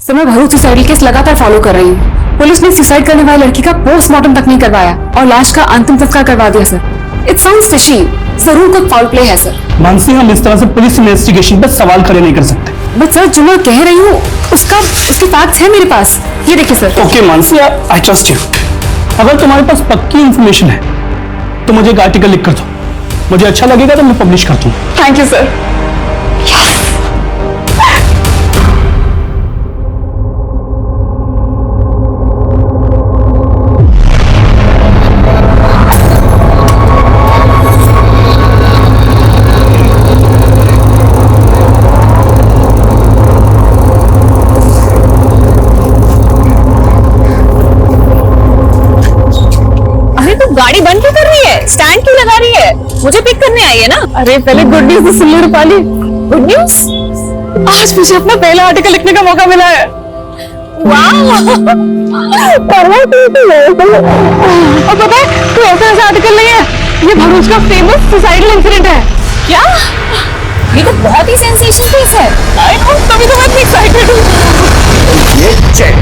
Sir मैं Bharuch suicide case लगातार follow कर रही हूँ। पुलिस ने सुसाइड करने वाली लड़की का पोस्टमार्टम तक नहीं करवाया और लाश का अंतिम संस्कार करवा दिया सर। इट साउंड्स फिशी, जरूर कोई फाउल प्ले है सर। मानसी, हम इस तरह से पुलिस इन्वेस्टिगेशन पर सवाल खड़े नहीं कर सकते। बट सर जो मैं कह रही हूँ उसके फैक्ट्स हैं मेरे पास, ये देखिए sir. Okay Mansi, I trust you. अगर तुम्हारे पास पक्की इंफॉर्मेशन है तो मुझे एक आर्टिकल लिख कर दो, मुझे अच्छा लगेगा तो मैं पब्लिश कर दूंगा। Thank you sir. गाड़ी बंद क्यों कर रही है? स्टैंड क्यों लगा रही है? मुझे पिक करने आई है ना। अरे पहले गुड न्यूज तो सुन लो रूपाली। Good news? आज मुझे अपना पहला आर्टिकल लिखने का मौका मिला है। वाह! और पता है कोई ऐसा आर्टिकल नहीं है, ये भरूच का फेमस सुसाइडल इंसिडेंट है। क्या? ये तो बहुत ही सेंसेशनल केस है। आई नो, तभी तो मैं इतनी एक्साइटेड हूँ। ये चेक।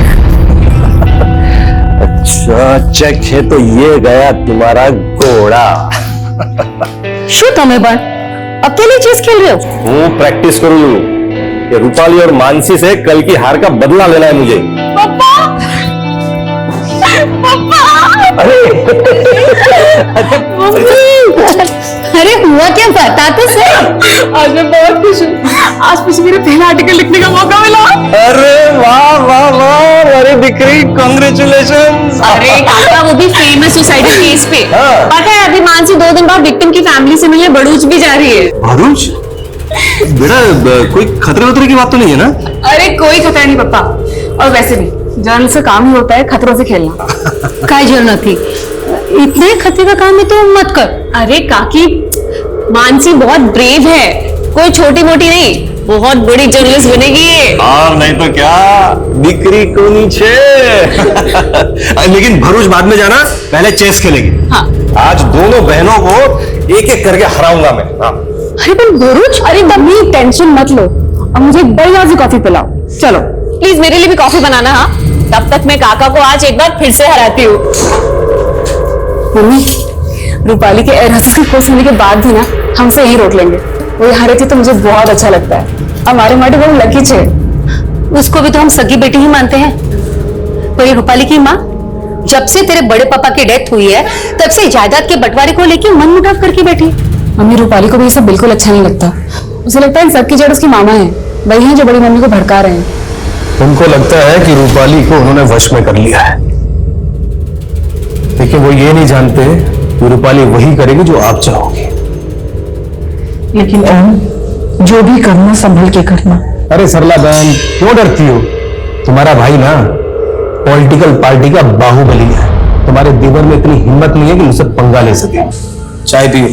अच्छा चेक है तो ये गया तुम्हारा घोड़ा। શું તમે પણ अकेले चेस खेल रहे हो? वो प्रैक्टिस करूँ ये रूपाली और मानसी से कल की हार का बदला लेना है मुझे। पापा! पापा! अरे हुआ क्या, बता तो सही। आज मैं बहुत खुश हूँ, आज मुझे मेरा पहला आर्टिकल लिखने का मौका मिला। अरे वाह वाह वाह, अरे दिकरी, कांग्रेचुलेशंस। अरे काका, वो भी फेमस सुसाइडल केस पे। हाँ। पता है अभी मानसी 2 दिन बाद विक्टिम की फैमिली से मिलने भरूच भी जा रही है। भरूच? बेटा कोई खतरे वतरे की बात तो नहीं है ना? अरे कोई खतरा नहीं पापा, और वैसे भी जर्नल से काम ही होता है खतरों से खेलना। काय जरूरत थी, इतने खतरे का काम है तो मत कर। अरे काकी, मानसी बहुत ब्रेव है, कोई छोटी मोटी नहीं, बहुत बड़ी जर्नलिस्ट बनेगी ये। और नहीं तो क्या, दिकरी को नीचे। लेकिन भरूच बाद में जाना, पहले चेस खेलेगी। हाँ। आज दोनों बहनों को एक एक करके हराऊंगा मैं। हाँ। अरे तुम भरूच, अरे मम्मी टेंशन मत लो, अब मुझे एक बढ़िया सी कॉफी पिलाओ। चलो प्लीज मेरे लिए भी कॉफी बनाना। हाँ, तब तक मैं काका को आज एक बार फिर से हराती हूँ। मम्मी, रूपाली के एयरहॉस्टेस की कोर्स होने के बाद भी ना हमसे यही रोक लेंगे। वो यहाँ रहती तो मुझे बहुत अच्छा लगता है। हमारे माटे बहुत लकी छे। उसको भी तो हम सगी बेटी ही मानते हैं। पर ये रूपाली की माँ, जब से तेरे बड़े पापा की डेथ हुई है तब से जायदाद के बंटवारे को लेके मनमुटाव करके बैठी। मम्मी रूपाली को भी ये सब बिल्कुल अच्छा नहीं लगता। उसे लगता है इन सबकी जड़ उसकी मामा है, वही हैं जो बड़ी मम्मी को भड़का रहे हैं। उनको लगता है कि रूपाली को उन्होंने वश में कर लिया है, लेकिन वो ये नहीं जानते कि रूपाली वही करेगी जो आप चाहोगे। लेकिन ओम, जो भी करना संभल के करना। अरे सरला बहन, क्यों डरती हो? तुम्हारा भाई ना पॉलिटिकल पार्टी का बाहुबली है। तुम्हारे देवर में इतनी हिम्मत नहीं है कि मुझसे पंगा ले सके। चाय पियो।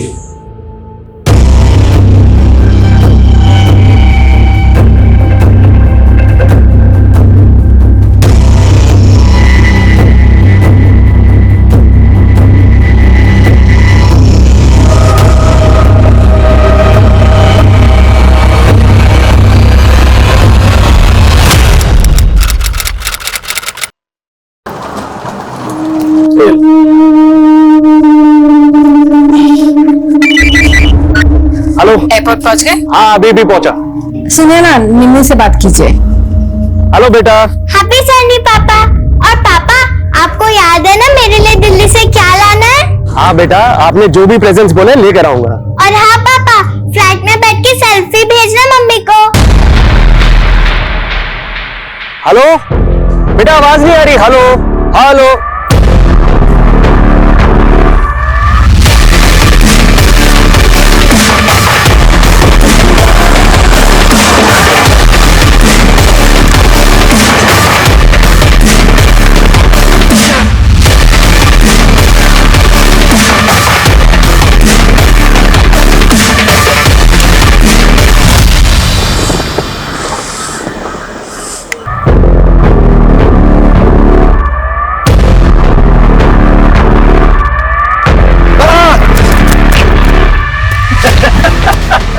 हेलो, एयरपोर्ट पहुंच गए? हाँ अभी भी पहुंचा। सुनिए ना, निम्मी से बात कीजिए। हेलो बेटा। हैप्पी संडे पापा। और पापा, आपको याद है ना मेरे लिए दिल्ली से क्या लाना है? हाँ बेटा, आपने जो भी प्रेजेंट्स बोले लेकर आऊंगा। और हाँ पापा, फ्लाइट में बैठ के सेल्फी भेजना मम्मी को। हेलो बेटा, आवाज नहीं आ रही। Hello hello.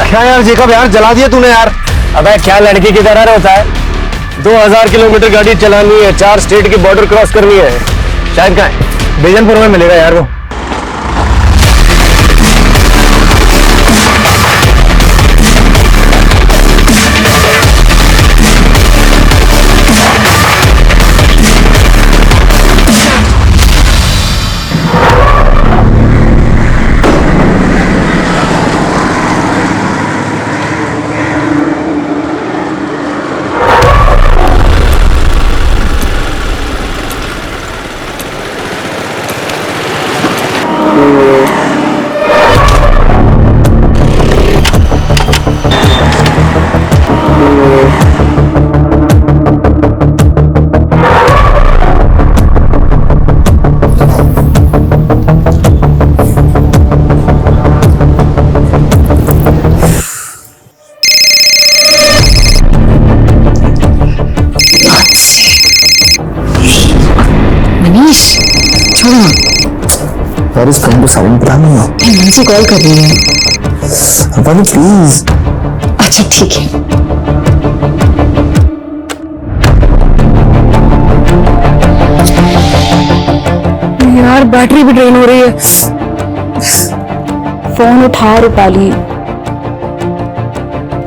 क्या यार जेकब, यार जला दिया तूने यार। अबे क्या लड़की की तरह होता है, 2000 किलोमीटर गाड़ी चलानी है, 4 स्टेट की बॉर्डर क्रॉस करनी है। शायद कहाँ है? बेजनपुर में मिलेगा यार वो। मनीष छोड़ो ना, यार इस फोन को साइलेंट बता दूंगा। मानसी कॉल कर रही है। प्लीज। अच्छा ठीक है। यार बैटरी भी ड्रेन हो रही है। फोन उठा रूपाली,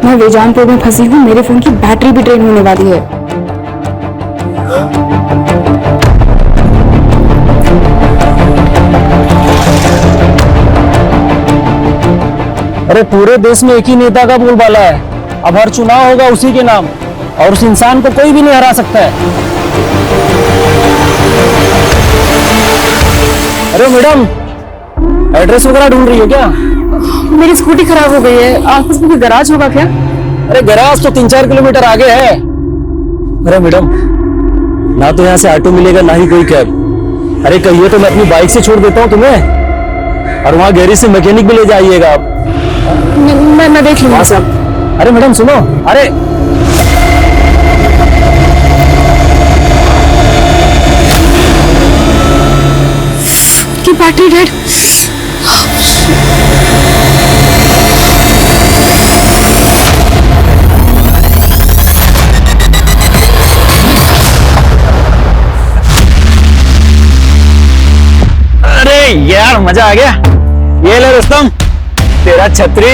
मैं वेजानपुर में फंसी हूँ, मेरे फोन की बैटरी भी ड्रेन होने वाली है। अरे पूरे देश में एक ही नेता का बोलबाला है, अब हर चुनाव होगा उसी के नाम, और उस इंसान को कोई भी नहीं हरा सकता है। अरे मैडम, एड्रेस वगैरह ढूंढ रही हो क्या? मेरी स्कूटी खराब हो गई है, आसपास में कोई गराज होगा क्या? अरे गैराज तो 3-4 किलोमीटर आगे है। अरे मैडम, ना तो यहाँ से ऑटो मिलेगा ना ही कोई कैब। अरे कहिए तो मैं अपनी बाइक से छोड़ देता हूँ तुम्हें, और वहाँ गैरेज से मैकेनिक भी ले जाइएगा आप। मैं देख लूंगा। अरे मैडम सुनो, अरे की बैटरी डेड। अरे यार मजा आ गया। ये ले रुस्तम, तेरा छतरी।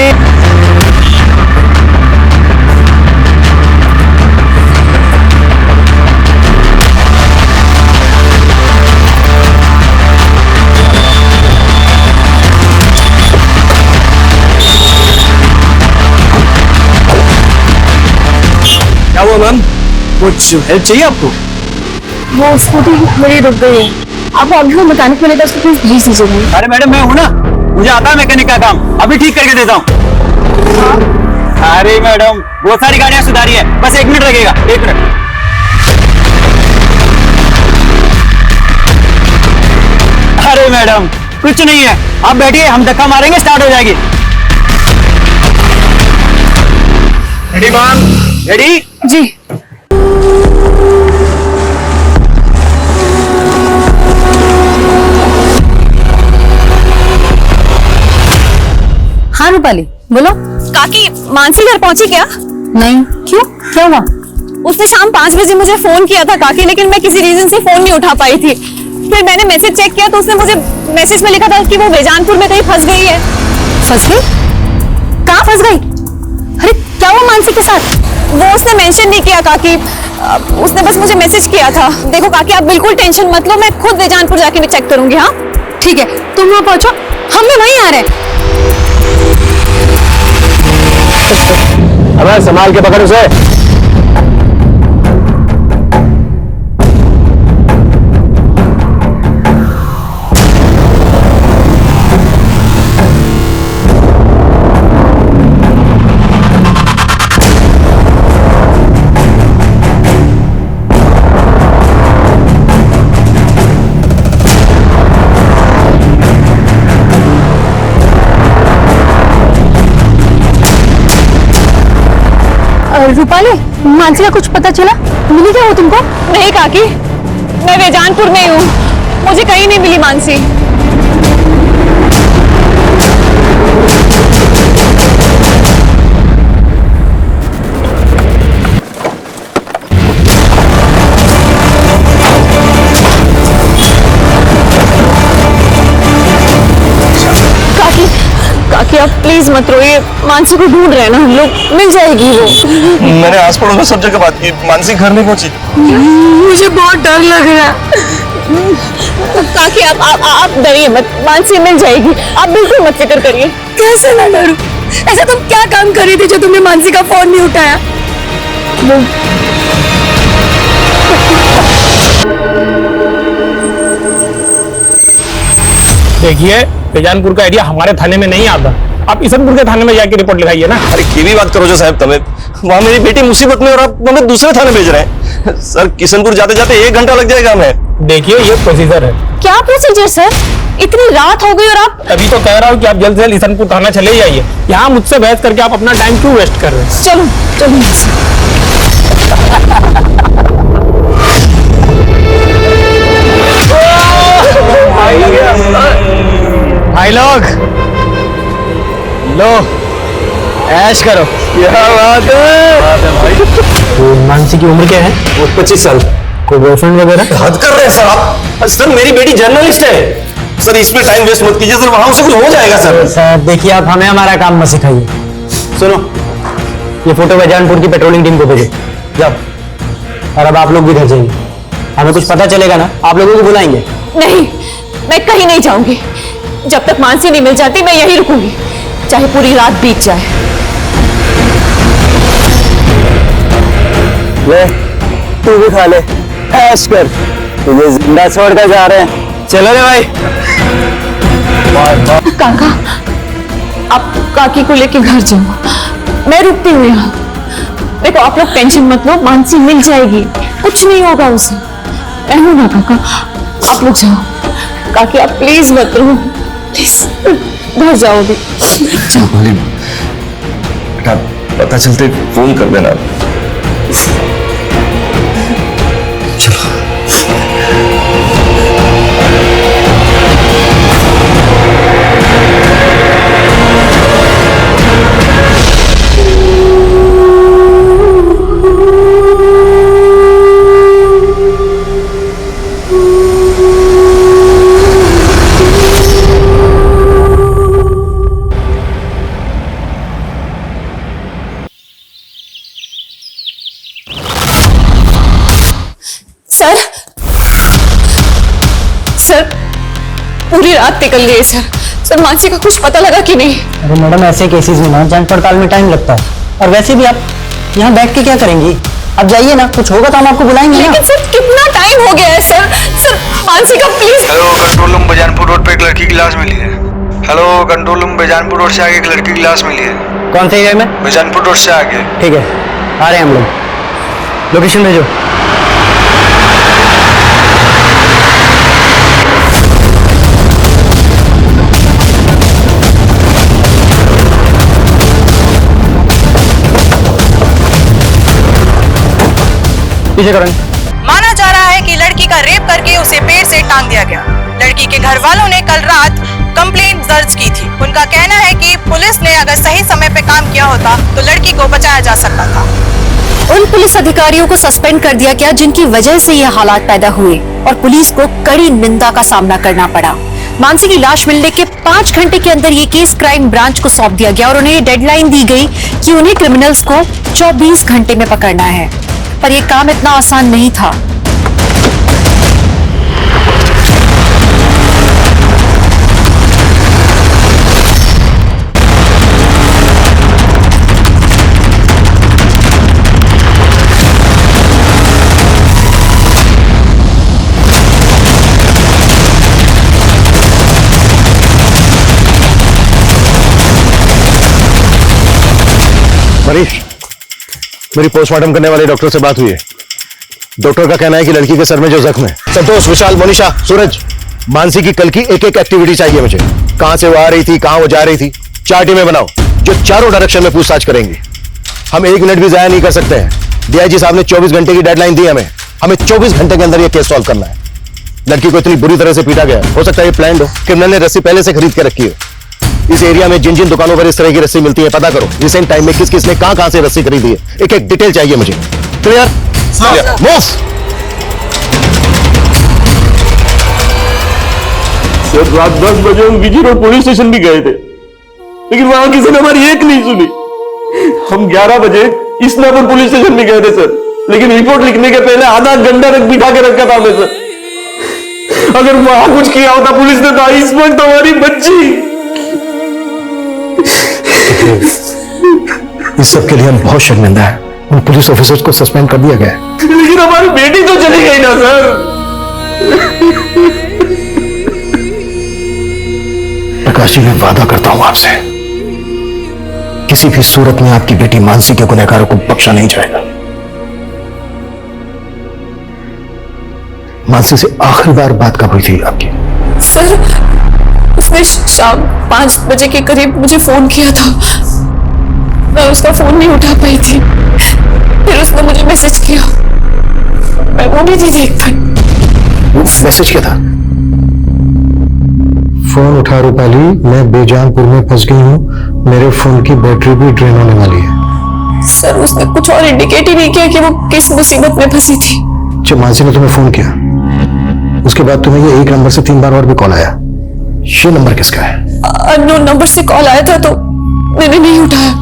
क्या हुआ मैम, कुछ हेल्प चाहिए आपको? वो स्कूटी मेरी रुक गई है, आप अभी वो मैकेनिक मिलेगा, उसको प्लीज भेज दीजिए। अरे मैडम मैं हूं ना, मुझे आता है मैकेनिक का काम, अभी ठीक करके देता हूँ। अरे मैडम बहुत सारी गाड़ियां सुधारी है, बस 1 मिनट लगेगा, 1 मिनट। अरे मैडम कुछ नहीं है, आप बैठिए, हम धक्का मारेंगे, स्टार्ट हो जाएगी। Ready ma'am? रेडी? जी। हाँ रूपाली बोलो। काकी मानसी घर पहुंची क्या? नहीं। क्यों, क्या हुआ? उसने शाम 5 बजे मुझे फोन किया था काकी, लेकिन मैं किसी रीजन से फोन नहीं उठा पाई थी। फिर मैंने मैसेज चेक किया तो उसने मुझे मैसेज में लिखा था कि वो बेजानपुर में कहीं फंस गई है। फंस गई? कहाँ फंस गई? अरे क्या हुआ मानसी के साथ? वो उसने मेंशन नहीं किया काकी, उसने बस मुझे मैसेज किया था। देखो काकी आप बिल्कुल टेंशन मत लो, मैं खुद बेजानपुर जाके मैं चेक करूंगी। हाँ ठीक है, तुम वहां पहुंचो, हम भी वहीं आ रहे हैं। अब संभाल के पकड़ उसे। रूपाली, मानसी का कुछ पता चला? मिली क्या वो तुमको? नहीं काकी, मैं बेजानपुर में हूँ, मुझे कहीं नहीं मिली मानसी। आप प्लीज मत रोइए, मानसी को ढूंढ रहे हैं ना हम लोग, मिल जाएगी वो। मैंने आस पड़ोस में सब जगह बात की, मानसी घर नहीं पहुंची। मुझे बहुत डर लग रहा है। काकी आप डरिए मत, मानसी मिल जाएगी, आप बिल्कुल मत फिक्र करिए। कैसे ना डरूं? ऐसा तुम क्या काम कर रही थी जो तुमने मानसी का फोन नहीं उठाया? देखिए, बेजानपुर का एरिया हमारे थाने में नहीं आता, आप ईसनपुर के थाने में जाके रिपोर्ट लिखाइए ना। अरे की भी बात करो जो साहब, तुम्हें वहाँ मेरी बेटी मुसीबत में और आप हमें दूसरे थाने भेज रहे हैं। सर किशनपुर जाते जाते 1 घंटा लग जाएगा हमें। देखिए, ये प्रोसीजर है। क्या प्रोसीजर सर? इतनी रात हो गई और आप। तभी तो कह रहा हूँ कि आप जल्द से जल्द ईसनपुर थाना चले जाइए। यहाँ मुझसे बहस करके आप अपना टाइम क्यों वेस्ट कर रहे हैं? चलो चलो। भाई लोग लो ऐश करो। क्या बात है भाई। तो मानसी की उम्र क्या है? वो 25 साल। कोई बॉयफ्रेंड वगैरह? हद कर रहे हैं सर आप। सर मेरी बेटी जर्नलिस्ट है सर, इसमें टाइम वेस्ट मत कीजिए सर, वहां उसे कुछ हो जाएगा सर। सर देखिए, आप हमें हमारा काम मत सिखाइए। सुनो, ये फोटो बेजानपुर की पेट्रोलिंग टीम को भेजो जाओ, और अब आप लोग भी घर जाइए। हमें कुछ पता चलेगा ना, आप लोगों को बुलाएंगे। नहीं, मैं कहीं नहीं जाऊंगी। जब तक मानसी नहीं मिल जाती मैं यहीं रुकूंगी, चाहे पूरी रात बीत जाए। ले तू भी खा ले, ऐश कर, तुझे जिंदा छोड़कर जा रहे हैं। चलो रे भाई। काका, आप काकी को लेके घर जाओ, मैं रुकती हूँ यहाँ। देखो आप लोग टेंशन मत लो, मानसी मिल जाएगी, कुछ नहीं होगा उसे। मैं हूं ना काका, आप लोग जाओ। काकी आप प्लीज मत रो, प्लीज घर जाओ अभी। बेटा पता चलते फोन कर देना। सर पूरी रात निकल गई सर। सर मानसी का कुछ पता लगा कि नहीं? अरे मैडम, ऐसे केसेस में ना जांच पड़ताल में टाइम लगता है, और वैसे भी आप यहाँ बैठ के क्या करेंगी? आप जाइए ना, कुछ होगा तो हम आपको बुलाएंगे ना। लेकिन सर कितना टाइम हो गया है सर। सर मानसी का please. Hello, control room Bejanpur road पे एक लड़की की लाश मिली है। Hello, control room Bejanpur road से आगे एक लड़की की लाश मिली है। कौन से एरिया में? बेजानपुर रोड से आगे। ठीक है, आ रहे हैं हम लोग, लोकेशन भेजो। पीछे करेंगे। माना जा रहा है कि लड़की का रेप करके उसे पेड़ से टांग दिया गया। लड़की के घर वालों ने कल रात कंप्लेंट दर्ज की थी। उनका कहना है कि पुलिस ने अगर सही समय पे काम किया होता तो लड़की को बचाया जा सकता था। उन पुलिस अधिकारियों को सस्पेंड कर दिया गया जिनकी वजह से ये हालात पैदा हुए, और पुलिस को कड़ी निंदा का सामना करना पड़ा। मानसी की लाश मिलने के 5 घंटे के अंदर ये केस क्राइम ब्रांच को सौंप दिया गया, और उन्हें ये डेडलाइन दी गई कि उन्हें क्रिमिनल्स को 24 घंटे में पकड़ना है। पर यह काम इतना आसान नहीं था। मनीष, मेरी पोस्टमार्टम करने वाले डॉक्टर से बात हुई है। डॉक्टर का कहना है कि लड़की के सर में जो जख्म है। संतोष, विशाल, मोनिशा, सूरज, मानसी की कल की एक एक एक्टिविटी चाहिए मुझे। कहां से वो आ रही थी, कहां वो जा रही थी, 4 टीमें बनाओ जो चारों डायरेक्शन में पूछताछ करेंगी। हम 1 मिनट भी जाया नहीं कर सकते हैं। डीआईजी साहब ने 24 घंटे की डेडलाइन दी हमें 24 घंटे के अंदर ये केस सॉल्व करना है। लड़की को इतनी बुरी तरह से पीटा गया, हो सकता है ये प्लान हो, क्रिमिनल ने रस्सी पहले से खरीद के रखी हो। इस एरिया में जिन जिन दुकानों पर इस तरह की रस्सी मिलती है पता करो। रिसेंट टाइम में किस किस ने कहां से रस्सी खरीदी है, एक एक डिटेल चाहिए मुझे। क्लियर? मूव। सर रात 10 बजे हम विजी रोड पुलिस स्टेशन भी गए थे। लेकिन वहां किसी ने हमारी एक नहीं सुनी। हम 11 बजे इस्लामपुर पुलिस स्टेशन में गए थे सर, लेकिन रिपोर्ट लिखने के पहले आधा घंटा तक बिठा के रखा था हमें सर। अगर वहां कुछ किया होता पुलिस ने तो इस वक्त हमारी बच्ची। इस सब के लिए हम बहुत शर्मिंदा हैं। उन पुलिस ऑफिसर्स को सस्पेंड कर दिया गया है। लेकिन हमारी बेटी तो चली गई ना सर। प्रकाश जी, मैं वादा करता हूं आपसे, किसी भी सूरत में आपकी बेटी मानसी के गुनहगारों को बख्शा नहीं जाएगा। मानसी से आखिरी बार बात कब हुई थी आपकी? सर, उसने शाम 5 बजे के करीब मुझे फोन किया था। मैं उसका फोन नहीं उठा पाई थी। फिर उसने मुझे मैसेज किया, मैं वो भी नहीं देख पाई। मैसेज क्या था? फोन उठा रूपाली, मैं बेजानपुर में फंस गई हूँ, मेरे फोन की बैटरी भी ड्रेन होने वाली है। सर, उसने कुछ और इंडिकेट ही नहीं किया कि वो किस मुसीबत में फंसी थी। जब मानसी ने तुम्हें फोन किया, उसके बाद तुम्हें ये एक नंबर से 3 बार और भी कॉल आया। ये नंबर किसका है? अननोन नंबर से कॉल आया था तो मैंने नहीं उठाया।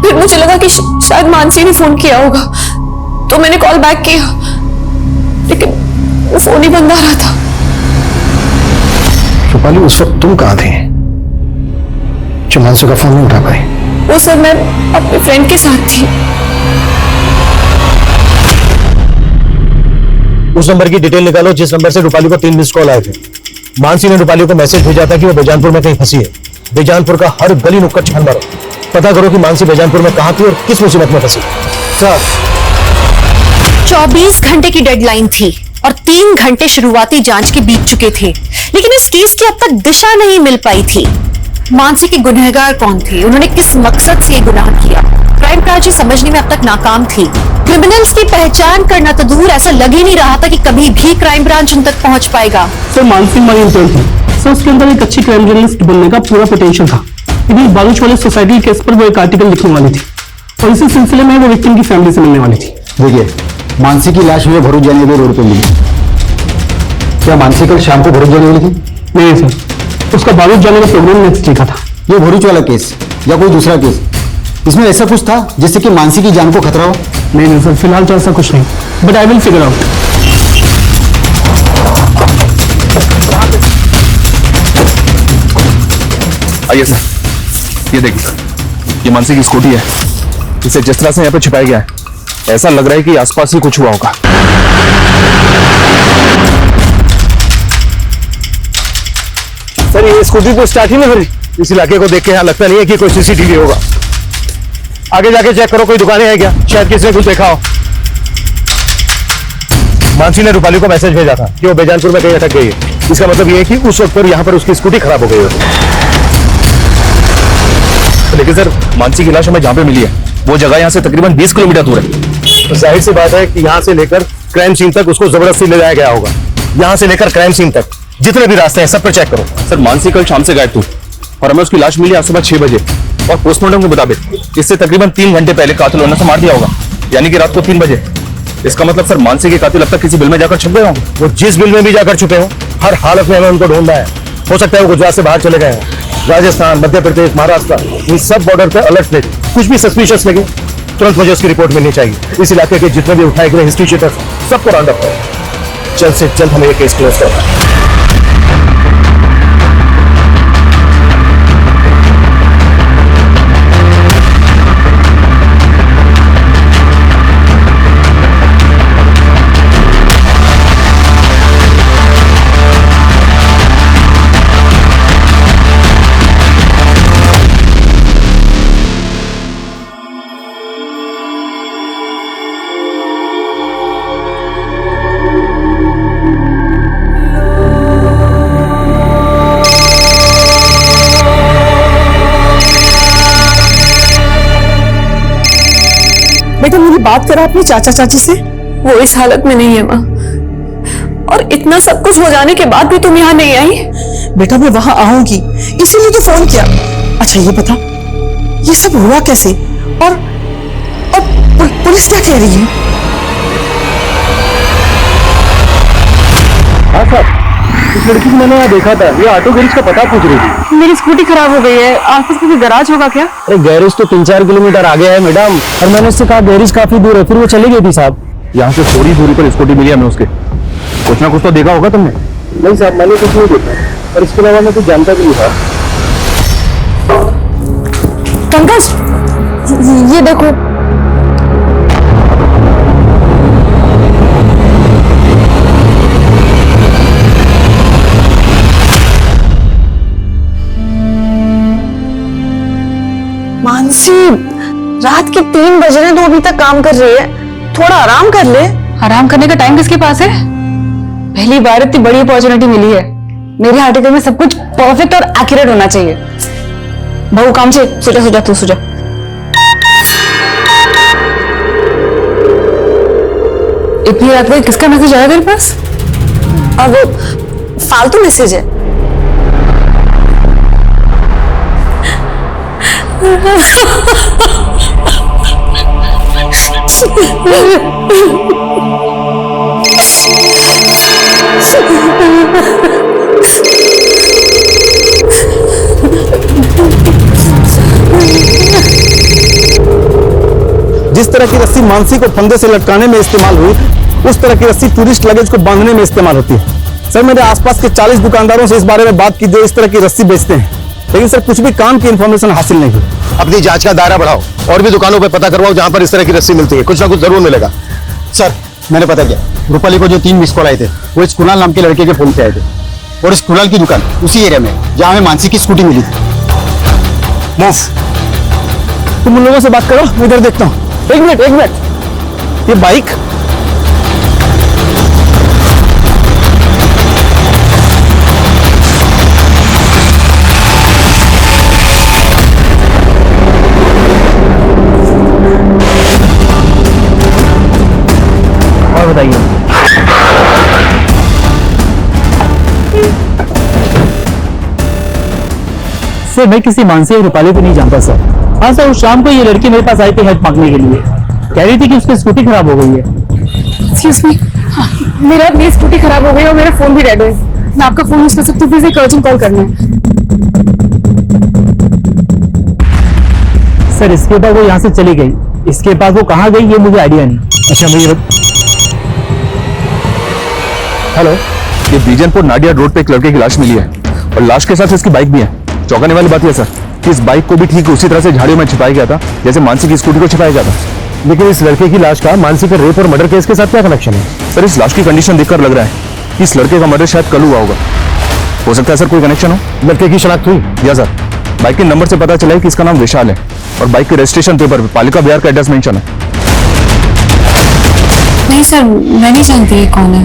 फिर मुझे लगा कि शायद मानसी ने फोन किया होगा, तो मैंने कॉल बैक किया, लेकिन वो फोन ही बंद आ रहा था। रूपाली, उस वक्त तुम कहां थे जो मानसी का फोन नहीं उठा पाई? वो सर, मैं अपने फ्रेंड के साथ थी। उस नंबर की डिटेल निकालो जिस नंबर से रूपाली को 3 मिस कॉल आए थे। मानसी ने रूपाली को मैसेज भेजा था कि वो बेजानपुर में कहीं फंसी है। बेजानपुर का हर गली नुक्कड़ छान मारो, पता करो कि मानसी बेजानपुर में कहां थी और किस मुसीबत में फंसी। सर, 24 घंटे की डेडलाइन थी और 3 घंटे शुरुआती जांच के बीत चुके थे, लेकिन इस केस की अब तक दिशा नहीं मिल पाई थी। मानसी के गुनहगार कौन थे, उन्होंने किस मकसद से ये गुनाह किया, क्राइम ब्रांच समझने में अब तक नाकाम थी। क्रिमिनल्स की पहचान करना तो दूर, ऐसा लग ही नहीं रहा था कि कभी भी क्राइम ब्रांच उन तक पहुंच पाएगा। सर, मानसी हमारी इंटर्न थी सर, उसके अंदर एक अच्छी क्राइम जर्नलिस्ट बनने का पूरा पोटेंशियल था, लेकिन बालूच वाले सोसाइटी केस पर वो एक आर्टिकल लिखने वाली थी और इसी सिलसिले में वो विक्टिम की फैमिली से मिलने वाली थी। देखिए, मानसी की लाश मुझे भरूच जाने वाले रोड पे मिली। क्या मानसी कल शाम को भरूच जाने वाली थी? नहीं सर, उसका बालूच जाने का प्रोग्राम नेक्स्ट डे का था। ये भरूच वाला केस या कोई दूसरा केस, इसमें ऐसा कुछ था जिससे कि मानसी की जान को खतरा हो? नहीं सर, फिलहाल तो ऐसा कुछ नहीं, but I will figure out. आइए सर, ये देखिए सर, ये मानसी की स्कूटी है। इसे जिस तरह से यहाँ पे छिपाया गया है, ऐसा लग रहा है कि आसपास ही कुछ हुआ होगा। सर, ये स्कूटी तो स्टार्ट ही नहीं हो रही। इस इलाके को देख के यहाँ लगता नहीं है कि कोई सीसीटीवी होगा। आगे जाके चेक करो, कोई दुकानें हैं क्या, शायद किसी ने कुछ देखा हो। मानसी ने रूपाली को मैसेज भेजा था कि वो बेजानपुर में कहीं अटक गई है। इसका मतलब ये है कि उस वक्त पर यहाँ पर उसकी स्कूटी खराब हो गई हो। लेकिन सर, मानसी की लाश हमें जहाँ पे मिली है वो जगह यहाँ से तकरीबन 20 किलोमीटर दूर है। तो जाहिर सी बात है कि यहाँ से लेकर क्राइम सीन तक उसको जबरदस्ती ले जाया गया होगा। यहाँ से लेकर क्राइम सीन तक जितने भी रास्ते हैं सब पर चेक करो। सर, मानसी कल शाम से गायब थी और हमें उसकी लाश मिली आज सुबह 6 बजे और पोस्टमार्टम के मुताबिक इससे तकरीबन 3 घंटे पहले कातिल होने से मार दिया होगा, यानी कि रात को 3 बजे। इसका मतलब सर, मानसी के कातिल अब तक किसी बिल में जाकर छुप गए होंगे। वो जिस बिल में भी जाकर छुपे हो, हर हालत में हमें उनको ढूंढना है। हो सकता है वो गुजरात से बाहर चले गए हैं, राजस्थान, मध्य प्रदेश, महाराष्ट्र, इन सब बॉर्डर पे अलर्ट ले। कुछ भी सस्पिशियस लगे तुरंत मुझे उसकी रिपोर्ट मिलनी चाहिए। इस इलाके के जितने भी उठाए गए हिस्ट्री शीटर्स सबको राउंड अप करो। जल्द से जल्द हमें ये केस क्लोज करना है। बेटा, मेरी बात करो अपने चाचा चाची से। वो इस हालत में नहीं है माँ, और इतना सब कुछ हो जाने के बाद भी तुम यहाँ नहीं आई। बेटा, मैं वहां आऊंगी इसीलिए तो फोन किया। अच्छा ये बता, ये सब हुआ कैसे और पुलिस क्या कह रही है? हाँ सर, इस लड़की को मैंने यहाँ देखा था, ये ऑटो गैरेज का पता पूछ रही थी। मेरी स्कूटी खराब हो गई है, आसपास कोई गैराज होगा क्या? अरे गैरेज तो 3-4 किलोमीटर आगे है मैडम, और मैंने उससे कहा गैरेज काफी दूर है, फिर वो चली गई थी साहब। यहाँ से थोड़ी दूरी पर स्कूटी मिली हमें उसके। कुछ ना कुछ तो देखा होगा तुमने। नहीं साहब, मैंने कुछ नहीं देखा, और इसके अलावा मैं कुछ जानता भी नहीं था। पंकज, ये देखो। मानसी, रात के 3 बज रहे हैं, तो अभी तक काम कर रही है। थोड़ा आराम कर ले। आराम करने का टाइम किसके पास है? पहली बार इतनी बड़ी अपॉर्चुनिटी मिली है। मेरे आर्टिकल में सब कुछ परफेक्ट और एक्यूरेट होना चाहिए। बहु काम से सुजा तू सुजा। इतनी रात को किसका मैसेज आया तेरे पास? अब फालतू मैसेज है। जिस तरह की रस्सी मानसी को फंदे से लटकाने में इस्तेमाल हुई, उस तरह की रस्सी टूरिस्ट लगेज को बांधने में इस्तेमाल होती है। सर, मैंने आसपास के 40 दुकानदारों से इस बारे में बात की जो इस तरह की रस्सी बेचते हैं, लेकिन सर कुछ भी काम की इंफॉर्मेशन हासिल नहीं हुई। अपनी जांच का दायरा बढ़ाओ और भी दुकानों पे पता करवाओ जहां पर इस तरह की रस्सी मिलती है, कुछ ना कुछ जरूर मिलेगा। सर, मैंने पता किया, रूपाली को जो 3 मिस कॉल आए थे वो इस कुणाल नाम के लड़के के फोन से आए थे, और इस कुणाल की दुकान उसी एरिया में जहां हमें मानसी की स्कूटी मिली थी। मूव। तुम उन लोगों से बात करो, मैं इधर देखता हूँ। एक मिनट, ये बाइक और बताइए। सर, मैं किसी मानसी और रूपाली को नहीं जानता सर। हाँ सर, उस शाम को ये लड़की मेरे पास आई थी हेल्प मांगने के लिए। कह रही थी कि उसकी स्कूटी खराब हो गई है। एक्सक्यूज मी, मेरी स्कूटी खराब हो गई और मेरा फोन भी डेड है। मैं आपका फोन यूज कर सकती हूँ? प्लीज एक अर्जेंट कॉल करना है। सर, इसके बाद वो यहाँ से चली गई, इसके बाद वो कहाँ गई ये मुझे आइडिया नहीं। अच्छा मुझे हेलो, ये बीजनपुर नाडिया रोड पे एक लड़के की लाश मिली है, और लाश के साथ इसकी बाइक भी है। चौंकाने वाली बात यह सर कि इस बाइक को भी ठीक उसी तरह से झाड़ियों में छिपाया गया था जैसे मानसी की स्कूटी को छिपाया गया था। लेकिन इस लड़के की लाश का मानसी के रेप और मर्डर केस के साथ क्या कनेक्शन है? सर, इस लाश की कंडीशन देखकर लग रहा है कि इस लड़के का मर्डर शायद कल हुआ होगा। हो सकता है सर कोई कनेक्शन हो। लड़के की शनाख्त हुई? या सर, बाइक के नंबर से पता चला है कि इसका नाम विशाल है, और बाइक के रजिस्ट्रेशन पेपर पे पालिका बिहार का एड्रेस मेंशन है। नहीं सर, मैं नहीं जानती ये कौन है।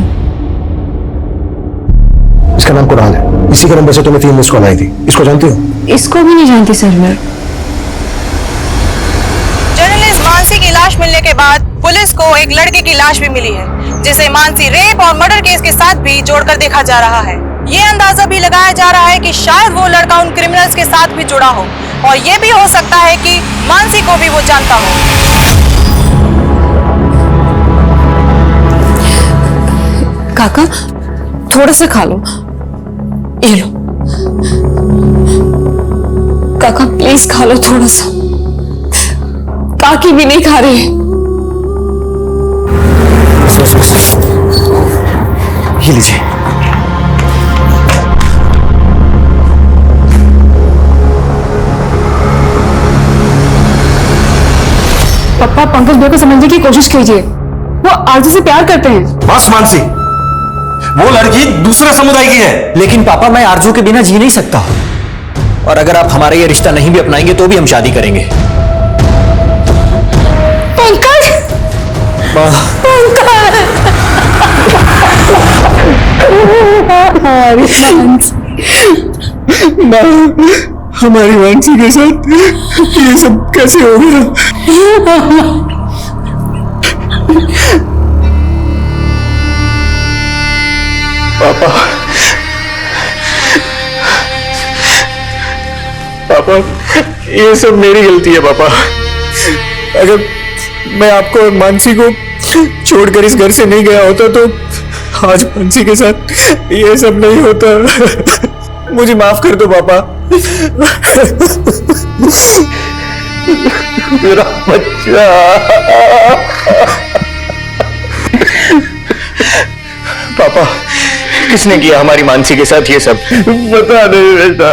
इसका नाम कुणाल है, इसी के नंबर से तुम्हें 3 मिस कॉल आई थी। इसको जानती हो? इसको भी नहीं जानती सर मैं। जर्नलिस्ट मानसी की लाश मिलने के बाद पुलिस को एक लड़के की लाश भी मिली है, जिसे मानसी रेप और मर्डर केस के साथ भी जोड़कर देखा जा रहा है। ये अंदाजा भी लगाया जा रहा है कि शायद वो लड़का उन क्रिमिनल्स के साथ भी जुड़ा हो, और ये भी हो सकता है कि मानसी को भी वो जानता हो। काका, थोड़ा सा खा लो। ये लो काका, प्लीज खा लो थोड़ा सा। काकी भी नहीं खा रही। ये लीजिए। पापा, पंकज भाई को समझने की कोशिश कीजिए, वो आरजू से प्यार करते हैं। बस मानसी, वो लड़की दूसरे समुदाय की है। लेकिन पापा, मैं आरजू के बिना जी नहीं सकता, और अगर आप हमारा ये रिश्ता नहीं भी अपनाएंगे तो भी हम शादी करेंगे। पंकज, हमारी मानसी के साथ ये सब कैसे हो गया? पापा, ये सब मेरी गलती है पापा। अगर मैं आपको और मानसी को छोड़कर इस घर से नहीं गया होता तो आज मानसी के साथ ये सब नहीं होता। मुझे माफ कर दो पापा। मेरा बच्चा। पापा, किसने किया हमारी मानसी के साथ ये सब? पता नहीं बेटा,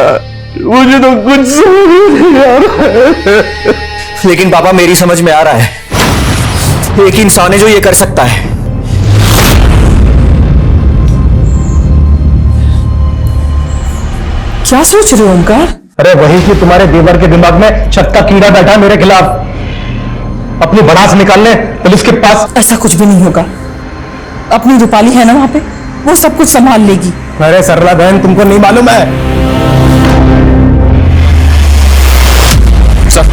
मुझे तो कुछ समझ नहीं आ रहा है। लेकिन पापा, मेरी समझ में आ रहा है, एक इंसान है जो ये कर सकता है। क्या सोच रहे हो ओमकार? अरे वही कि तुम्हारे देवर के दिमाग में छत का कीड़ा बैठा है मेरे खिलाफ। अपनी भड़ास निकालने पुलिस के पास। ऐसा कुछ भी नहीं होगा। अपनी रूपाली है ना वहां पे, वो सब कुछ संभाल लेगी। अरे सरला बहन, तुमको नहीं मालूम है? सर,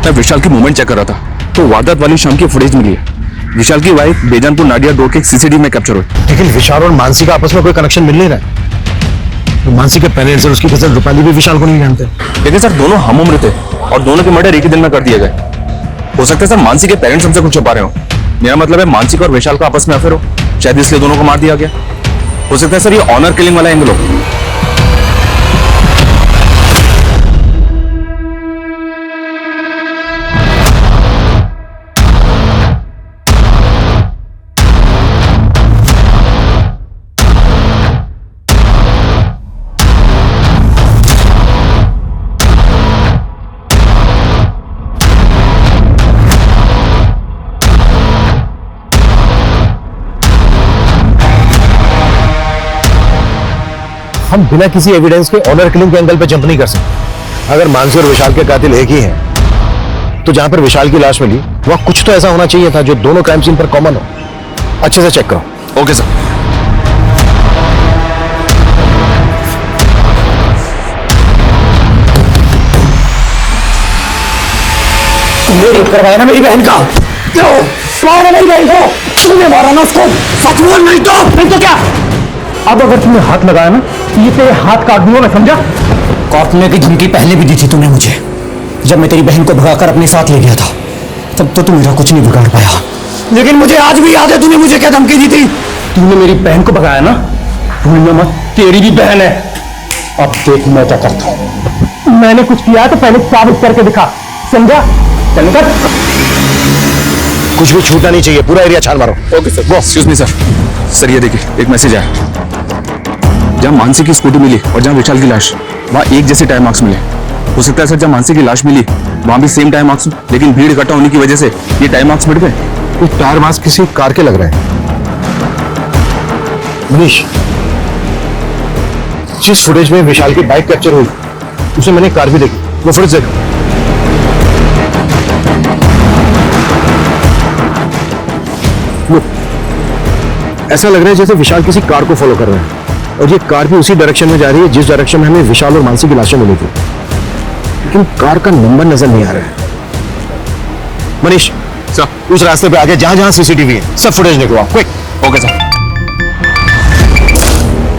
मैं विशाल की मूवमेंट चेक कर रहा था तो वारदात वाली शाम की फुटेज मिली है। विशाल की वाइफ बेजानपुर नाडिया रोड के सीसीटीवी में कैप्चर हुई। लेकिन विशाल और मानसी का आपस में कोई कनेक्शन मिल नहीं रहा है। तो मानसी के पेरेंट्स और उसकी कजन रूपाली भी विशाल को नहीं जानते। लेकिन सर, दोनों हम उम्र थे और दोनों के मर्डर एक ही दिन में कर दिए गए। हो सकता है सर मानसी के पेरेंट्स हमसे कुछ छुपा रहे हो। मेरा मतलब है मानसी का और विशाल का आपस में अफेयर हो, शायद इसलिए दोनों को मार दिया गया। हो सकता है सर ये ऑनर किलिंग वाला एंगल हो। हम बिना किसी एविडेंस के ऑनर किलिंग के एंगल पे जंप नहीं कर सकते। अगर मानसी और विशाल के कातिल एक ही हैं, तो जहां पर विशाल की लाश मिली वहां कुछ तो ऐसा होना चाहिए था जो दोनों क्राइम सीन पर कॉमन हो। अच्छे से चेक करो। Okay sir. तुमने करवाया ना मेरी बहन का? क्यों मारा मेरी बहन को? तुमने मारा ना उसको? सच बोल, नहीं तो क्या? अब अगर तुमने हाथ लगाया ना तो ये तेरे हाथ काट दूंगा मैं, समझा? काटने की धमकी पहले भी दी थी तूने मुझे, जब मैं तेरी बहन को भगाकर अपने साथ ले गया था। तब तो तू मेरा कुछ नहीं बिगाड़ पाया, लेकिन मुझे आज भी याद है तूने मुझे क्या धमकी दी थी। तूने मेरी बहन को भगाया ना, भूलना मत, तेरी भी बहन है। अब देख मैं क्या करता हूं। मैंने कुछ किया तो पहले साबित करके दिखा, समझा? चल निकल। कुछ भी छूटना नहीं चाहिए, पूरा एरिया छान मारो। Okay sir. Excuse me sir. Sir ये देखिए, एक मैसेज आया। जहां मानसी की स्कूटी मिली और जहां विशाल की लाश, वहां एक जैसे टाइम मार्क्स मिले। हो सकता है सर जहां मानसी की लाश मिली वहां भी सेम टाइम मार्क्स, लेकिन भीड़ इकट्ठा होने की वजह से ये टाइम मार्क्स मिट गए। ये टायर मार्क्स किसी कार के लग रहे हैं। मनीष, जिस फुटेज में विशाल की बाइक कैप्चर हुई उसे मैंने कार भी देखी, वो फुटेज देखो। ऐसा लग रहा है जैसे विशाल किसी कार को फॉलो कर रहे हैं और ये कार भी उसी डायरेक्शन में जा रही है जिस डायरेक्शन में हमें विशाल और मानसी की लाशें मिली थी, लेकिन कार का नंबर नजर नहीं आ रहा है। मनीष सर, उस रास्ते पे आगे जहां जहां सीसीटीवी है सब फुटेज निकलवाओ, क्विक। Okay sir.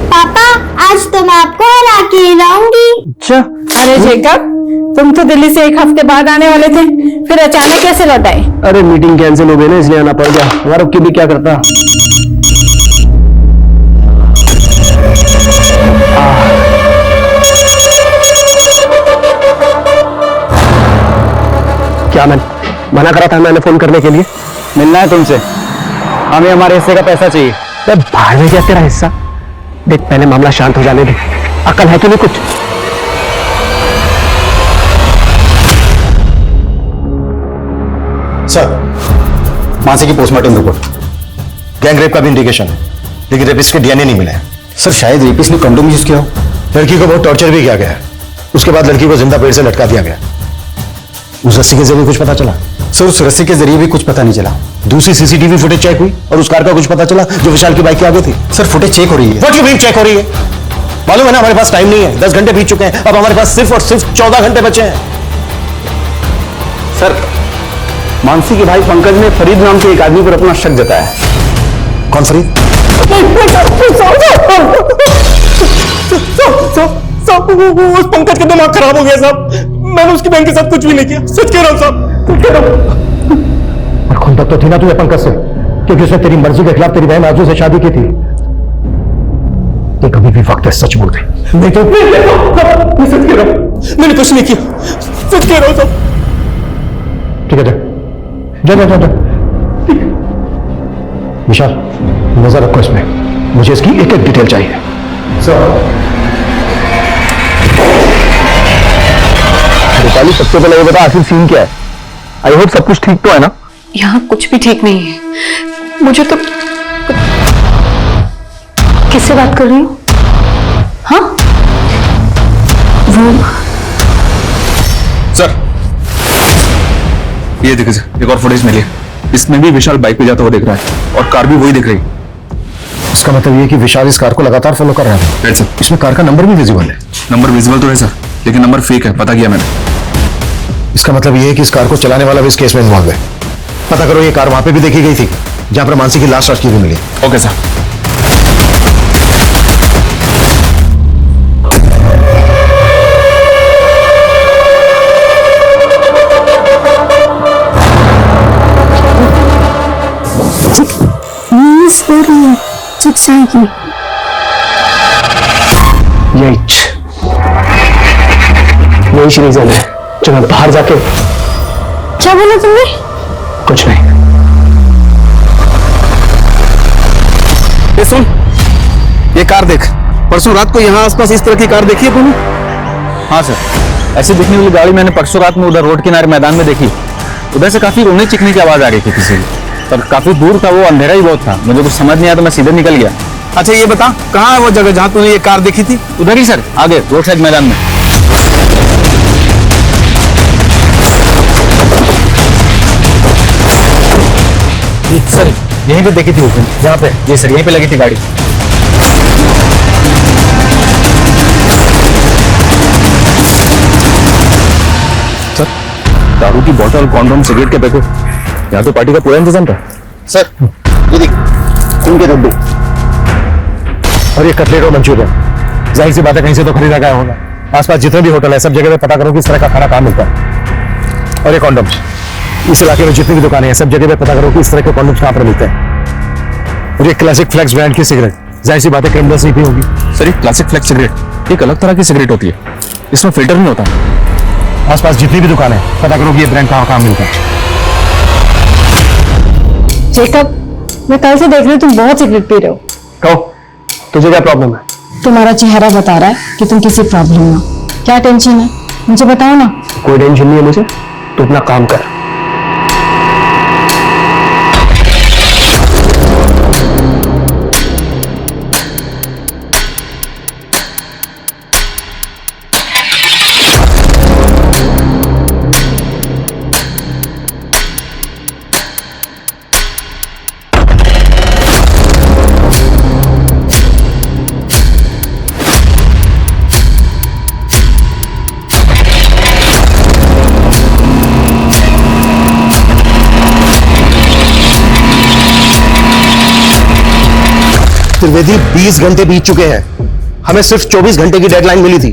पापा, आज तो मैं आपको हरा के लाऊंगी। अच्छा, अरे जेकब, तुम तो दिल्ली से एक हफ्ते बाद आने वाले थे, फिर अचानक कैसे लौट आए? अरे मीटिंग कैंसिल हो गई ना, इसलिए आना पड़ गया। गौरव की भी क्या करता। क्या मैं मना करा था मैंने फोन करने के लिए? मिलना है तुमसे, हमें हमारे हिस्से का पैसा चाहिए। अरे बाहर में क्या तेरा हिस्सा? देख पहले मामला शांत हो जाने दे, अकल है तो नहीं कुछ? सर, मानसी की पोस्टमार्टम रिपोर्ट। गैंग रेप का भी इंडिकेशन है, लेकिन रेपिस्ट के डीएनए नहीं मिले हैं। सर शायद रेपिस्ट ने कंडोम यूज किया हो। लड़की को बहुत टॉर्चर भी किया गया है, उसके बाद लड़की को जिंदा पेड़ से लटका दिया गया। उस रस्सी के जरिए कुछ पता चला? सर उस रस्सी के जरिए भी कुछ पता नहीं चला। दूसरी सीसीटीवी फुटेज चेक हुई और उस कार का कुछ पता चला जो विशाल की बाइक के आगे थी? सर फुटेज चेक हो रही है। व्हाट यू मीन चेक हो रही है? मालूम है ना हमारे पास टाइम नहीं है, 10 घंटे बीत चुके हैं, अब हमारे पास सिर्फ और सिर्फ 14 घंटे बचे हैं। सर मानसी के भाई पंकज ने फरीद नाम के एक आदमी पर अपना शक जताया। कौन फरीद? उस पंकज का दिमाग खराब हो गया साहब, मैंने उसकी बहन के साथ कुछ भी नहीं किया, सच कह रहा हूँ साहब, सच कह रहा हूँ। और खुंदक तो थी ना तुम्हें पंकज से, क्योंकि उसने तेरी मर्जी के खिलाफ तेरी बहन आजू से शादी की थी। तो कभी भी वक्त है सच बोल दे, नहीं तो मैं सच कह रहा हूं, मैंने कुछ नहीं किया, सच कह रहा हूं सब। ठीक है, जा जा जा जा। विशाल, नजर रखो इसमें, मुझे इसकी एक एक डिटेल चाहिए। रूपाली, सबसे पहले ये बता आखिर सीन क्या है? आई होप सब कुछ ठीक तो है ना? यहाँ कुछ भी ठीक नहीं है। मुझे तो किससे बात कर रही हूँ? हाँ, वो सर, ये देखिए सर, एक और फुटेज मिली है। इसमें भी विशाल बाइक पे जाता हुआ दिख रहा है और कार भी वही दिख रही है। इसका मतलब ये कि विशाल इस कार को लगातार फॉलो कर रहा है। Right sir. इसमें कार का नंबर भी विजिबल है। नंबर विजिबल तो है सर, लेकिन नंबर फेक है, पता किया मैंने। इसका मतलब ये है कि इस कार को चलाने वाला भी इस केस में इन्वॉल्व है। पता करो ये कार वहां पे भी देखी गई थी जहां पर मानसी की लाश रखी हुई मिली। Okay sir. यही रीजन है जो मैं बाहर जाके। क्या बोला तुमने? कुछ नहीं। ये सुन, ये कार देख, परसों रात को यहाँ आसपास इस तरह की कार देखी है तूने? हाँ सर, ऐसी दिखने वाली गाड़ी मैंने परसों रात में उधर रोड किनारे मैदान में देखी। उधर से काफी रोने चिकने की आवाज आ रही थी किसी की, पर काफी दूर था वो, अंधेरा ही बहुत था, मुझे कुछ समझ नहीं आया तो मैं सीधे निकल गया। अच्छा ये बता, कहाँ है वो जगह जहाँ तूने ये कार देखी थी? उधर ही सर, आगे रोड साइड मैदान में। सर यहीं पे देखी थी उस दिन, यहाँ पे। जी सर, यहीं पे लगी थी गाड़ी। सर, दारू की बोतल, कॉन्डोम, सिगरेट के पैकेट, यहाँ तो पार्टी का पूरा इंतजाम था। सर ये देख, खून के धब्बे और ये कटलेट और मंचूरियन, जाहिर सी बात है कहीं से तो खरीदा गया होगा। आसपास जितने भी होटल है सब जगह पे पता करो कि इस तरह का खाना कहाँ मिलता है। और ये कॉन्डम, इस इलाके में जितनी भी दुकानें हैं सब जगह पे पता करो कि इस तरह के कॉन्डम्स कहाँ पर मिलते हैं। और ये क्लासिक फ्लेक्स ब्रांड की सिगरेट, जाहिर सी बात है क्रिमिनल्स नहीं पी होगी। सर, ये क्लासिक फ्लेक्स सिगरेट एक अलग तरह की सिगरेट होती है, इसमें फिल्टर नहीं होता। आसपास जितनी भी दुकानें हैं पता करो कि ये ब्रांड कहाँ मिलता है। जेकब, मैं कल से देख रही हूँ तुम बहुत सिगरेट पी रहे हो। कहो, तुझे क्या प्रॉब्लम है? तुम्हारा चेहरा बता रहा है कि तुम किसी प्रॉब्लम में हो। क्या टेंशन है, मुझे बताओ ना। कोई टेंशन नहीं है मुझे, तू अपना काम कर। त्रिवेदी 20 घंटे बीत चुके हैं, हमें सिर्फ 24 घंटे की डेडलाइन मिली थी,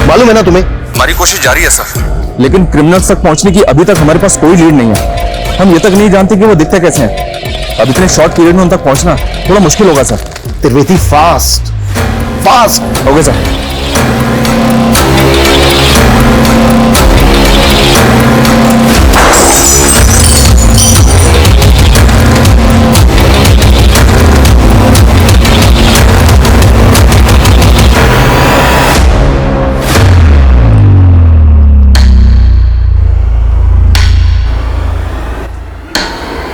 मालूम है ना तुम्हें? हमारी कोशिश जारी है सर, लेकिन क्रिमिनल्स तक पहुंचने की अभी तक हमारे पास कोई लीड नहीं है। हम ये तक नहीं जानते कि वो दिखते कैसे हैं। अब इतने शॉर्ट पीरियड में उन तक पहुंचना थोड़ा मुश्किल होगा sir. Trivedi fast fast. Okay sir.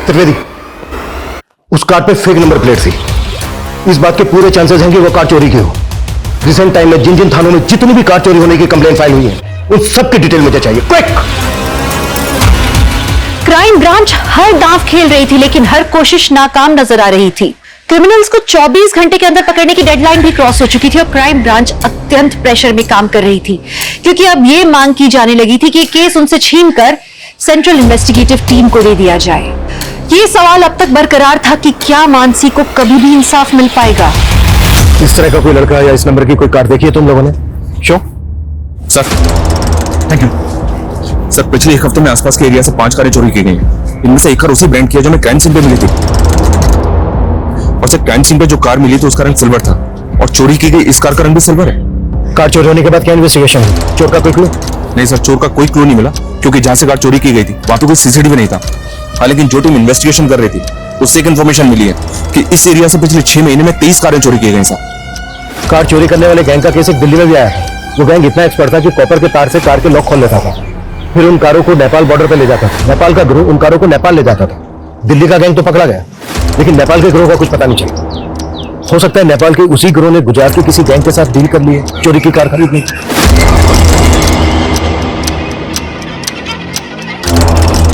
Trivedi, उस कार पे फेक नंबर प्लेट थी। इस बात के पूरे चांसेस हैं कि वो कार चोरी की हो। रिसेंट टाइम में जिन जिन थानों में जितनी भी कार चोरी होने की कंप्लेंट फाइल हुई है उन सब की डिटेल मुझे चाहिए, क्विक। क्राइम ब्रांच हर दांव खेल रही थी, लेकिन हर कोशिश नाकाम नजर आ रही थी। क्रिमिनल्स को 24 घंटे के अंदर पकड़ने की डेडलाइन भी क्रॉस हो चुकी थी और क्राइम ब्रांच अत्यंत प्रेशर में काम कर रही थी, क्योंकि अब यह मांग की जाने लगी थी कि केस उनसे छीनकर सेंट्रल इन्वेस्टिगेटिव टीम को दे दिया जाए। ये सवाल अब तक बरकरार था कि क्या मानसी को कभी भी इंसाफ मिल पाएगा। इस तरह का कोई लड़का या इस नंबर की कोई कार देखी है तुम लोगों ने? Sure sir, thank you sir. पिछले एक हफ्ते में आसपास के एरिया से 5 कारें चोरी की गई हैं। इनमें से एक कार उसी ब्रांड की है जो मैं क्राइम सीन पे मिली थी। और सर क्राइम सीन पे जो कार मिली थी उसका रंग सिल्वर था और चोरी की गई इस कार का रंग भी सिल्वर है। कार चोरी होने के बाद क्या इन्वेस्टिगेशन है? चोर का कोई क्लू? नहीं सर, चोर का कोई क्लू नहीं मिला क्योंकि जहां से कार चोरी की गई थी वहां तो कोई सीसीटीवी नहीं था। हाँ, लेकिन जो टीम इन्वेस्टिगेशन कर रही थी उससे एक इन्फॉर्मेशन मिली है कि इस एरिया से पिछले 6 महीने में 23 कारें चोरी की गई सर। कार चोरी करने वाले गैंग का केस एक दिल्ली में भी आया है। वो गैंग इतना एक्सपर्ट था कि कॉपर के तार से कार के लॉक खोल लेता था, फिर उन कारों को नेपाल बॉर्डर पर ले जाता था। नेपाल का ग्रोह उन कारों को नेपाल ले जाता था। दिल्ली का गैंग तो पकड़ा गया, लेकिन नेपाल के ग्रोह का कुछ पता नहीं चला। हो सकता है नेपाल के उसी ग्रोह ने गुजरात के किसी गैंग के साथ डील कर ली है चोरी की कार खरीदने की।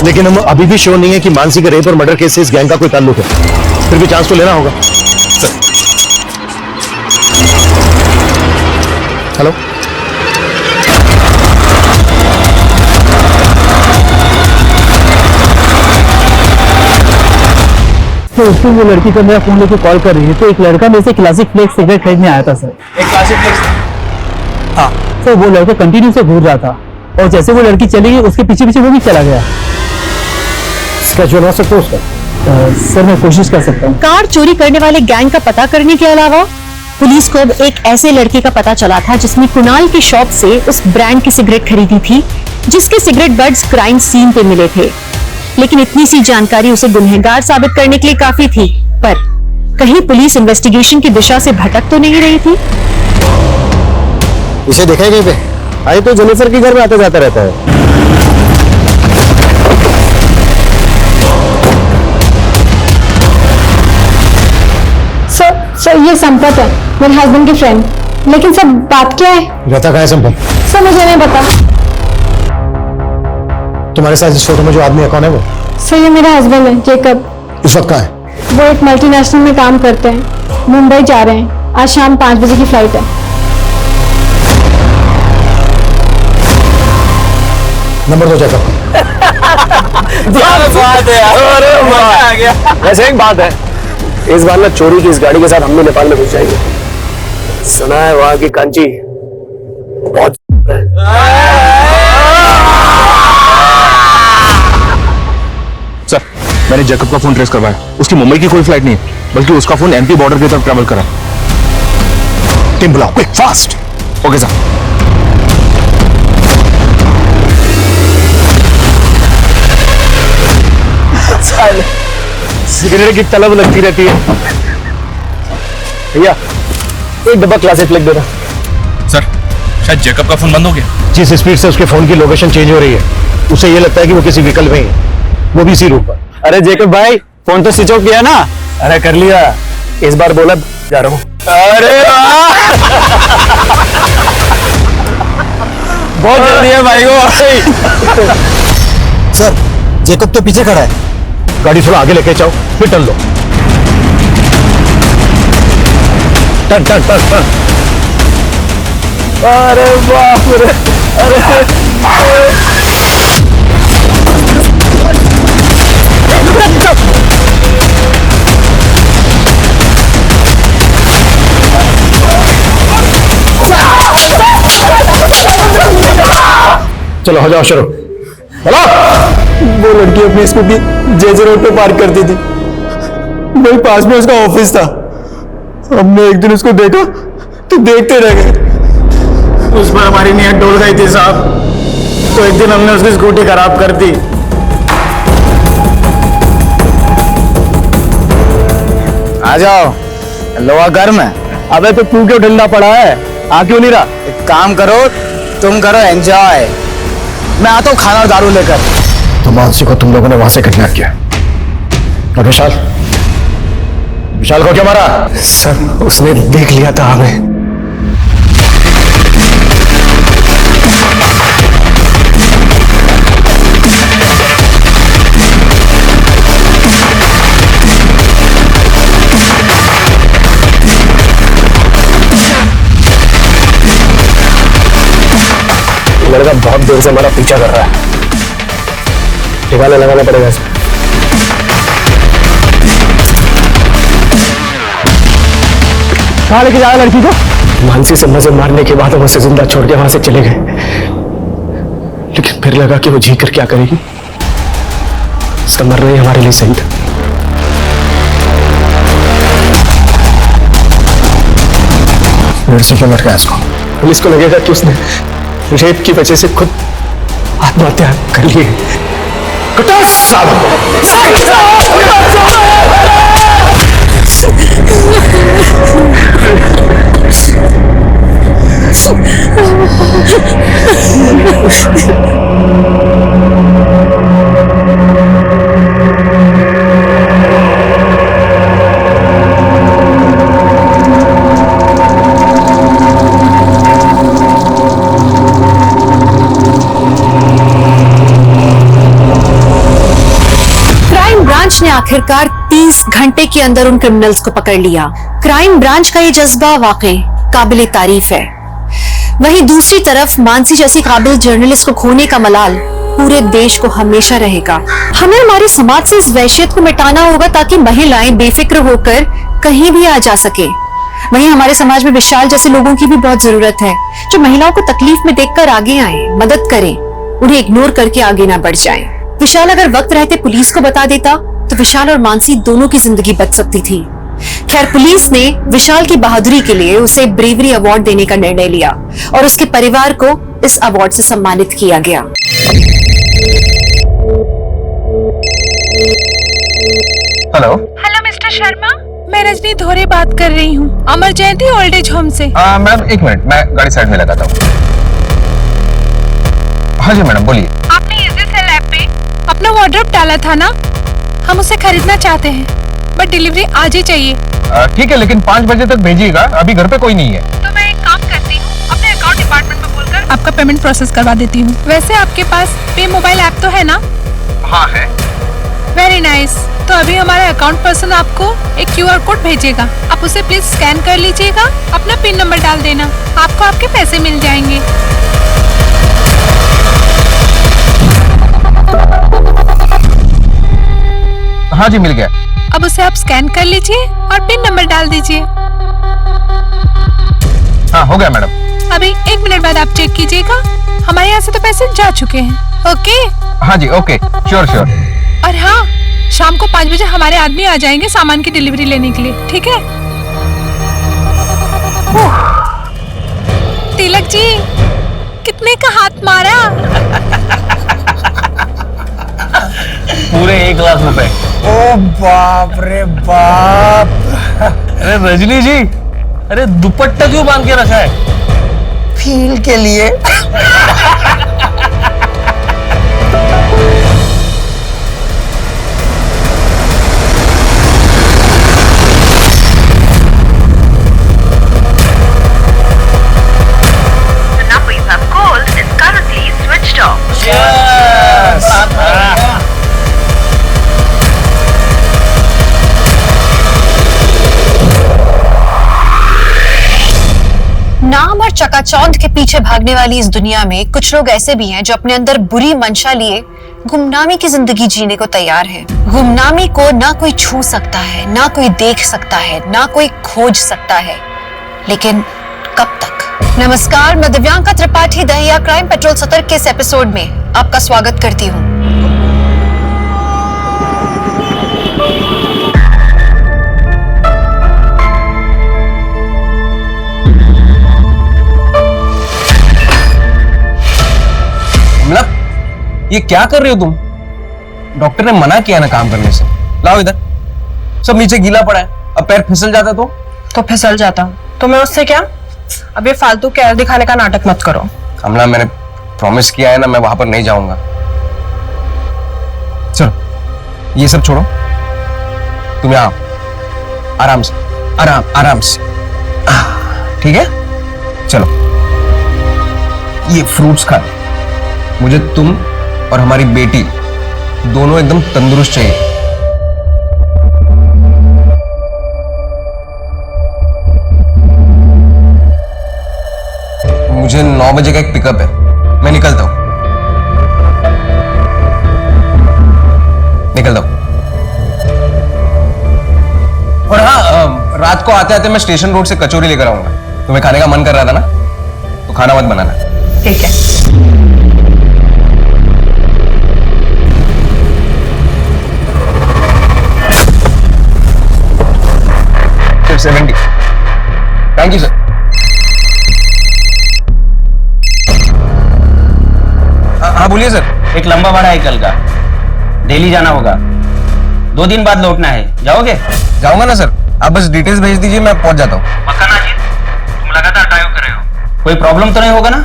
लेकिन हम अभी भी श्योर नहीं है कि मानसी के रेप और मर्डर केस से इस गैंग का कोई ताल्लुक है। फिर भी चांस तो लेना होगा। हेलो, तो उसको वो लड़की का मेरा फोन लेके कॉल कर रही है, तो एक लड़का मेरे से क्लासिक फ्लेक्स सिगरेट खरीदने आया था सर। एक क्लासिक फ्लेक्स? हाँ सर, वो लड़का कंटिन्यू से घूर रहा था और जैसे वो लड़की चली गई उसके पीछे पीछे वो भी चला गया। स्केच बनवा सकते हो उसका? सर मैं कोशिश कर सकता हूँ। कार चोरी करने वाले गैंग का पता करने के अलावा पुलिस को अब एक ऐसे लड़के का पता चला था जिसने कुणाल की शॉप से उस ब्रांड की सिगरेट खरीदी थी जिसके सिगरेट बड्स क्राइम सीन पे मिले थे। लेकिन इतनी सी जानकारी उसे गुनहगार साबित करने के लिए काफी थी, पर कहीं पुलिस इन्वेस्टिगेशन की दिशा से भटक तो नहीं रही थी? इसे देखा ही कहीं पे? आई तो जेनिफर के घर में आता जाता रहता है। सर ये संपत है, मेरे हस्बैंड की फ्रेंड। लेकिन सर बात क्या है? रहता कहाँ है संपत? सर मुझे नहीं पता। तुम्हारे साथ इस फोटो में जो आदमी है कौन है वो? सर ये मेरा हस्बैंड है, जेकब। इस वक्त कहाँ है? वो एक मल्टीनेशनल में काम करते हैं, मुंबई जा रहे हैं। आज शाम 5 बजे की फ्लाइट है। नंबर दो जेकब। वैसे एक बात है, इस बार ना चोरी की इस गाड़ी के साथ हम भी नेपाल में घुस जाएंगे। सुना है वहां की कांची बहुत सर, मैंने जैकब का फोन ट्रेस करवाया। उसकी मुंबई की कोई फ्लाइट नहीं है, बल्कि उसका फोन एमपी बॉर्डर की तरफ ट्रैवल करा। टीम बुलाओ, quick fast. Okay sir. Cigarette की तलब लगती रहती है। भैया एक डब्बा क्लासिक फ्लेक्स दे दो। सर, शायद जैकब का फोन बंद हो गया। जिस स्पीड से उसके फोन की लोकेशन चेंज हो रही है, उसे ये लगता है कि वो किसी व्हीकल में ही है, वो भी इसी रूट पर। अरे जेकब भाई, फोन तो स्विच ऑफ किया ना? अरे कर लिया, इस बार बोला जा रहा हूँ। अरे बहुत जल्दी है भाई को। सर जेकब तो पीछे खड़ा है। गाड़ी थोड़ा आगे लेके जाओ, फिर टर्न लो। Turn turn turn turn. अरे बाप रे, अरे चलो हो जाओ, शुरू। हेलो, वो लड़की अपनी स्कूटी जेजे रोड पे पार्क करती थी, वही पास में उसका ऑफिस था। हमने एक दिन उसको देखा तो देखते रह गए। उस पर हमारी नीयत डोल गई थी साहब, तो एक दिन हमने उसकी स्कूटी खराब कर दी। आ जाओ, लोहा गर्म है। अबे तो तू क्यों ठंडा पड़ा है, आ क्यों नहीं रहा? एक काम करो, तुम करो एंजॉय, मैं आता हूँ खाना और दारू लेकर। तो मानसी को तुम लोगों ने वहां से किडनैप किया और विशाल को क्या मारा? सर उसने देख लिया था हमें। लड़का बहुत देर से हमारा पीछा कर रहा है, ठिकाना लगाना पड़ेगा इसे। कहाँ लेके जाएगा लड़की को? मानसी से मजे मारने के बाद हम उसे जिंदा छोड़ के वहां से चले गए, लेकिन फिर लगा कि वो जी कर क्या करेगी। इसका मरना ही हमारे लिए सही था। पेड़ से क्यों लटकाया इसको? पुलिस को लगेगा कि उसने रेप की वजह से खुद आत्महत्या कर ली है। कटा सालों ने आखिरकार 30 घंटे के अंदर उन क्रिमिनल्स को पकड़ लिया। क्राइम ब्रांच का ये जज्बा वाकई काबिले तारीफ है। वहीं दूसरी तरफ मानसी जैसी काबिल जर्नलिस्ट को खोने का मलाल पूरे देश को हमेशा रहेगा। हमें हमारे समाज से इस वहशियत को मिटाना होगा ताकि महिलाएं बेफिक्र होकर कहीं भी आ जा सके। वहीं हमारे समाज में विशाल जैसे लोगों की भी बहुत जरूरत है, जो महिलाओं को तकलीफ में देखकर आगे आए, मदद करें, उन्हें इग्नोर करके आगे ना बढ़ जाएं। विशाल अगर वक्त रहते पुलिस को बता देता तो विशाल और मानसी दोनों की जिंदगी बच सकती थी। खैर, पुलिस ने विशाल की बहादुरी के लिए उसे ब्रेवरी अवार्ड देने का निर्णय लिया और उसके परिवार को इस अवार्ड से सम्मानित किया गया। हेलो हेलो मिस्टर शर्मा, मैं रजनी धोरे बात कर रही हूँ, अमर जयंती ओल्ड एज होम से। मैडम एक मिनट, मैं गाड़ी साइड में लगाता हूँ। हाँ जी मैडम बोलिए। आपने इजी सेल ऐप पे अपना वार्डरोब डाला था ना, हम उसे खरीदना चाहते हैं, बट डिलीवरी आज ही चाहिए। ठीक है, लेकिन 5 बजे तक भेजिएगा, अभी घर पे कोई नहीं है। तो मैं एक काम करती हूँ, अपने अकाउंट डिपार्टमेंट में बोलकर आपका पेमेंट प्रोसेस करवा देती हूँ। वैसे आपके पास पे मोबाइल ऐप तो है ना? हाँ है। Very nice. तो अभी हमारा अकाउंट पर्सन आपको एक QR कोड भेजेगा, आप उसे प्लीज स्कैन कर लीजिएगा, अपना पिन नंबर डाल देना, आपको आपके पैसे मिल जाएंगे। हाँ जी मिल गया। अब उसे आप स्कैन कर लीजिए और पिन नंबर डाल दीजिए। हाँ हो गया मैडम। अभी 1 मिनट बाद आप चेक कीजिएगा, हमारे यहाँ से तो पैसे जा चुके हैं। ओके? हाँ जी ओके, श्योर श्योर। और हाँ, शाम को 5 बजे हमारे आदमी आ जाएंगे सामान की डिलीवरी लेने के लिए, ठीक है? तिलक जी, कितने का हाथ मारा? पूरे 1 लाख रुपए। ओ बाप रे बाप। अरे रजनी जी, अरे दुपट्टा क्यों बांध के रखा है? फील के लिए। नाम और चकाचौंध के पीछे भागने वाली इस दुनिया में कुछ लोग ऐसे भी हैं जो अपने अंदर बुरी मंशा लिए गुमनामी की जिंदगी जीने को तैयार हैं। गुमनामी को ना कोई छू सकता है, ना कोई देख सकता है, ना कोई खोज सकता है, लेकिन कब तक? नमस्कार, मैं दिव्यांका त्रिपाठी दहिया क्राइम पेट्रोल सतर्क के इस एपिसोड में आपका स्वागत करती हूँ। ये क्या कर रहे हो तुम? डॉक्टर ने मना किया ना काम करने से। लाओ इधर, सब नीचे गीला पड़ा है, अब पैर फिसल जाता तो फिसल जाता, तो मैं उससे क्या? अब ये फालतू केयर दिखाने का नाटक मत करो। कमला, मैंने प्रॉमिस किया है ना, मैं वहां पर नहीं जाऊंगा। चलो ये सब छोड़ो, तुम आओ आराम से, आराम से, ठीक है? चलो ये फ्रूट्स खा, मुझे तुम और हमारी बेटी दोनों एकदम तंदुरुस्त चाहिए। मुझे 9 बजे का एक पिकअप है, मैं निकलता हूं। और हाँ, रात को आते आते मैं स्टेशन रोड से कचौरी लेकर आऊंगा। तुम्हें खाने का मन कर रहा था ना, तो खाना मत बनाना। ठीक है। 70। Thank you sir. बोलिए सर। एक लंबा भाड़ा है कल का, दिल्ली जाना होगा, 2 दिन बाद लौटना है, जाओगे? जाऊंगा ना सर, आप बस डिटेल्स भेज दीजिए, मैं पहुंच जाता हूँ। पक्का ना जी? तुम लगातार ड्राइव कर रहे हो, कोई प्रॉब्लम तो नहीं होगा ना?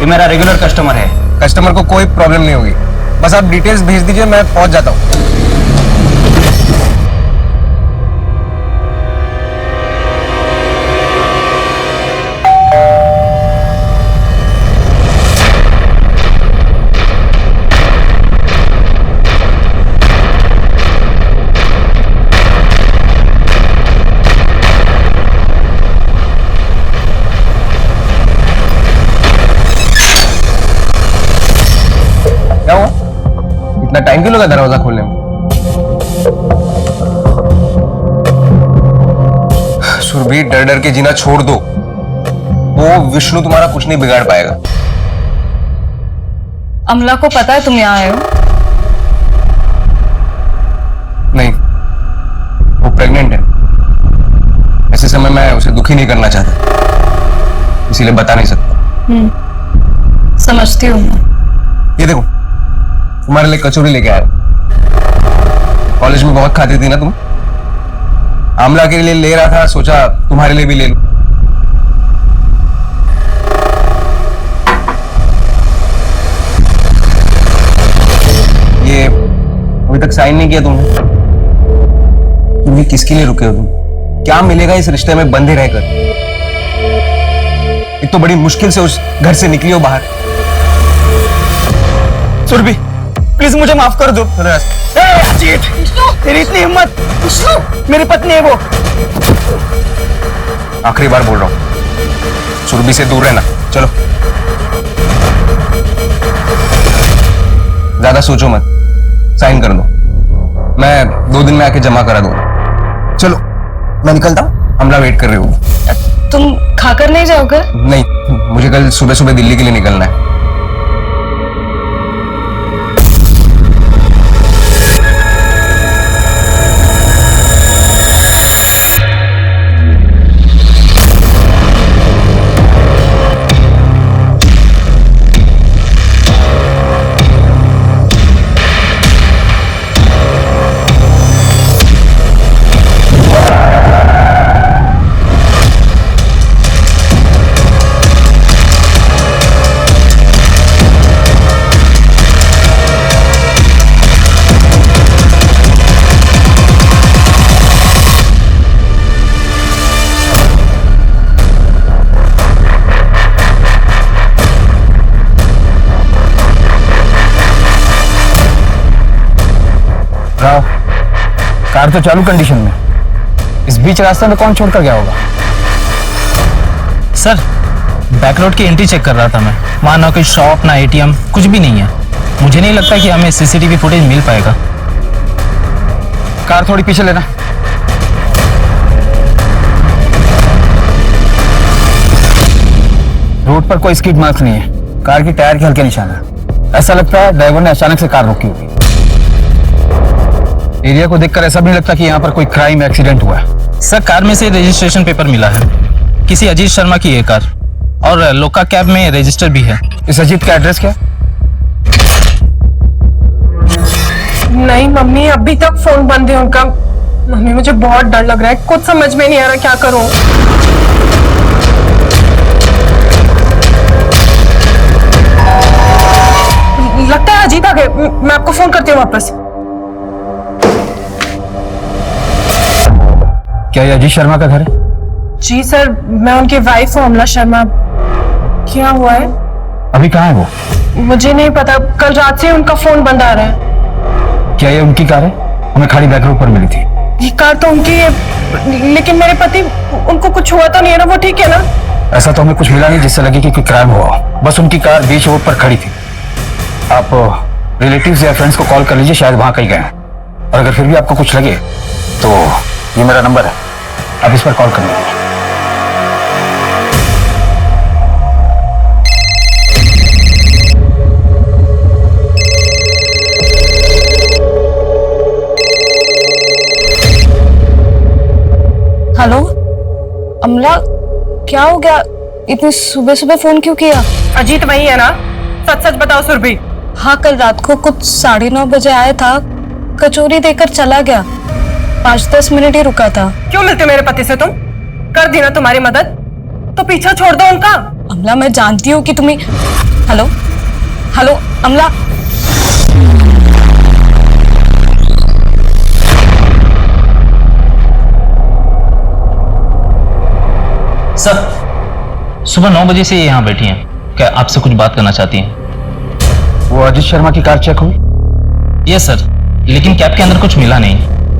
ये मेरा रेगुलर कस्टमर है। कस्टमर को कोई प्रॉब्लम नहीं होगी, बस आप डिटेल्स भेज दीजिए, मैं पहुंच जाता हूँ। क्या हुआ? इतना टाइम क्यों लगा दरवाजा खोलने में? सुरभि, डर डर के जीना छोड़ दो, वो विष्णु तुम्हारा कुछ नहीं बिगाड़ पाएगा। अमला को पता है तुम यहाँ आए हो? नहीं, वो प्रेग्नेंट है। ऐसे समय मैं उसे दुखी नहीं करना चाहता, इसीलिए बता नहीं सकता। समझती हूँ मैं। ये देखो, तुम्हारे लिए कचौरी लेके आया। कॉलेज में बहुत खाती थी ना तुम, आमला के लिए ले रहा था, सोचा तुम्हारे लिए भी ले लूं। ये अभी तक साइन नहीं किया तुमने, तुम किसके लिए रुके हो? तुम क्या मिलेगा इस रिश्ते में बंधे रहकर? एक तो बड़ी मुश्किल से उस घर से निकली हो बाहर। सुरभि, प्लीज मुझे माफ कर दो। अजीत, तेरी इतनी हिम्मत! मेरी पत्नी है वो। आखिरी बार बोल रहा हूं, सुरभि से दूर रहना। चलो, ज्यादा सोचो मत, साइन कर दो, मैं 2 दिन में आके जमा करा दूंगा। चलो, मैं निकलता हूं, अमला वेट कर रही होगी। तुम खाकर नहीं जाओगे? नहीं, मुझे कल सुबह सुबह दिल्ली के लिए निकलना है। कार तो चालू कंडीशन में, इस बीच रास्ते में कौन छोड़कर गया होगा? सर, बैक रोड की एंट्री चेक कर रहा था मैं, वहां ना कोई शॉप ना एटीएम, कुछ भी नहीं है। मुझे नहीं लगता कि हमें सीसीटीवी फुटेज मिल पाएगा। कार थोड़ी पीछे लेना। रोड पर कोई स्किड मार्क्स नहीं है, कार की टायर के हल्के निशान है। ऐसा लगता है ड्राइवर ने अचानक से कार रोकी होगी। एरिया को देखकर ऐसा भी नहीं लगता कि यहाँ पर कोई क्राइम एक्सीडेंट हुआ है। सर, कार में से रजिस्ट्रेशन पेपर मिला है, किसी अजीत शर्मा की है कार, और लोका कैब में रजिस्टर भी है। इस अजीत का एड्रेस क्या? नहीं मम्मी, अभी तक फोन बंद है उनका। मम्मी, मुझे बहुत डर लग रहा है, कुछ समझ में नहीं आ रहा क्या करूं। लगता है अजीत आ गए, मैं आपको फोन करती हूँ वापस। क्या ये अजीत शर्मा का घर है? जी सर, मैं उनकी वाइफ हूँ अमला शर्मा। क्या हुआ है? अभी कहाँ है वो? मुझे नहीं पता, कल रात से उनका फोन बंद आ रहा है। क्या ये उनकी कार है? हमें खाली बैक रोड पर मिली थी। ये कार तो उनकी है, लेकिन मेरे पति, उनको कुछ हुआ तो नहीं है ना? वो ठीक है ना? ऐसा तो हमें कुछ मिला नहीं जिससे लगे कि कोई क्राइम हुआ। बस उनकी कार बीच रोड पर खड़ी थी। आप रिलेटिव्स या फ्रेंड्स को कॉल कर लीजिए, शायद वहां कहीं गए हैं। और अगर फिर भी आपको कुछ लगे तो ये मेरा नंबर है, आप इस पर कॉल कर लीजिए। हेलो अमला, क्या हो गया? इतनी सुबह सुबह फोन क्यों किया? अजीत वही है ना? सच सच बताओ सुरभि। हाँ, कल रात को कुछ 9:30 बजे आया था, कचौरी देकर चला गया। 5-10 मिनट ही रुका था। क्यों मिलते मेरे पति से तुम? कर दी ना तुम्हारी मदद, तो पीछा छोड़ दो उनका। अमला, मैं जानती हूँ कि तुम्हें। हेलो हेलो अमला। सर, सुबह 9 बजे से ये यहाँ बैठी हैं। क्या आपसे कुछ बात करना चाहती हैं? वो अजीत शर्मा की कार चेक हुई? यस सर, लेकिन कैब के अंदर कुछ मिला नहीं,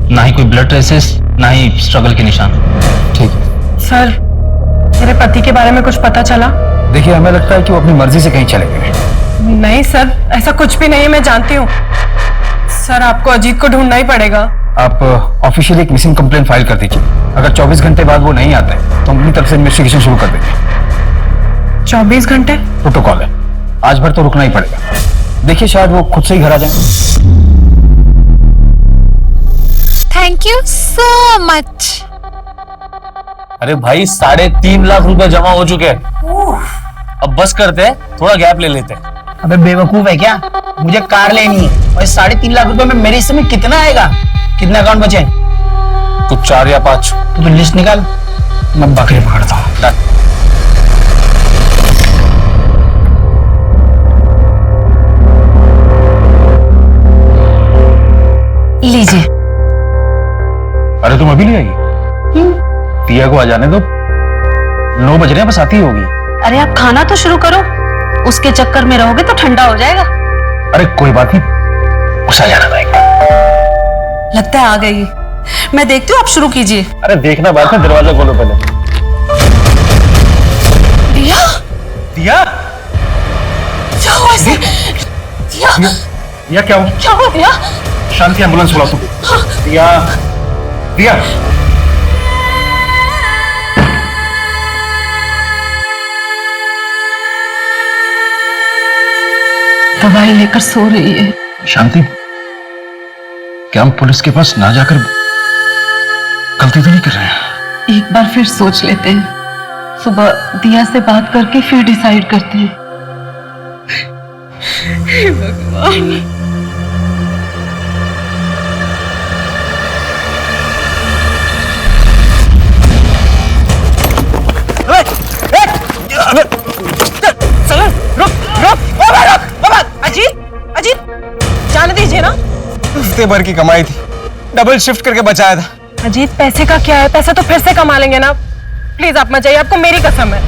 ना ही कोई ब्लड ट्रेसेस, ना ही स्ट्रगल के निशान। ठीक है सर, मेरे पति के बारे में कुछ पता चला? देखिए, हमें लगता है कि वो अपनी मर्जी से कहीं चले गए। नहीं सर, ऐसा कुछ भी नहीं है, मैं जानती हूँ। सर, आपको अजीत को ढूंढना ही पड़ेगा। आप ऑफिशियली एक मिसिंग कंप्लेंट फाइल कर दीजिए। अगर 24 घंटे बाद वो नहीं आते तो हम अपनी तरफ से इन्वेस्टिगेशन शुरू कर देंगे। 24 घंटे? प्रोटोकॉल है, आज भर तो रुकना ही पड़ेगा। देखिए, शायद वो खुद से ही घर आ जाए। Thank you so much. अरे भाई, 3.5 लाख रुपए जमा हो चुके हैं। अब बस करते हैं, थोड़ा गैप ले लेते हैं। अबे बेवकूफ है क्या? मुझे कार लेनी है और 3.5 लाख रुपए में मेरे हिस्से में कितना आएगा? कितने अकाउंट बचे? कुछ 4 या 5। तो लिस्ट निकाल, मैं बकरी पकड़ता हूँ। लीजिए। अरे तुम अभी ले आई? पिया को आ जाने दो, 9 बज रहे हैं, बस आती ही होगी। अरे आप खाना तो शुरू करो, उसके चक्कर में रहोगे तो ठंडा हो जाएगा। अरे कोई बात नहीं, उस आ जाना भाई। लगता है आ गई। मैं देखती हूँ, आप शुरू कीजिए। अरे देखना बाद में, दरवाजा खोलो पहले। दिया? दिया? क्या हुआ इसे? दिया? दिया क्या हुआ? क्या हुआ दिया? शांति, एम्बुलेंस बुला तू। दिया, दिया। दवाई लेकर सो रही है। शांति, क्या हम पुलिस के पास ना जाकर गलती तो नहीं कर रहे हैं? एक बार फिर सोच लेते हैं, सुबह दिया से बात करके फिर डिसाइड करते हैं। हे भगवान। अजीत, जाने दीजिए ना। हफ्ते भर की कमाई थी, डबल शिफ्ट करके बचाया था। अजीत, पैसे का क्या है? पैसे तो फिर से कमा लेंगे ना। प्लीज आप मत जाइए, आपको मेरी कसम है।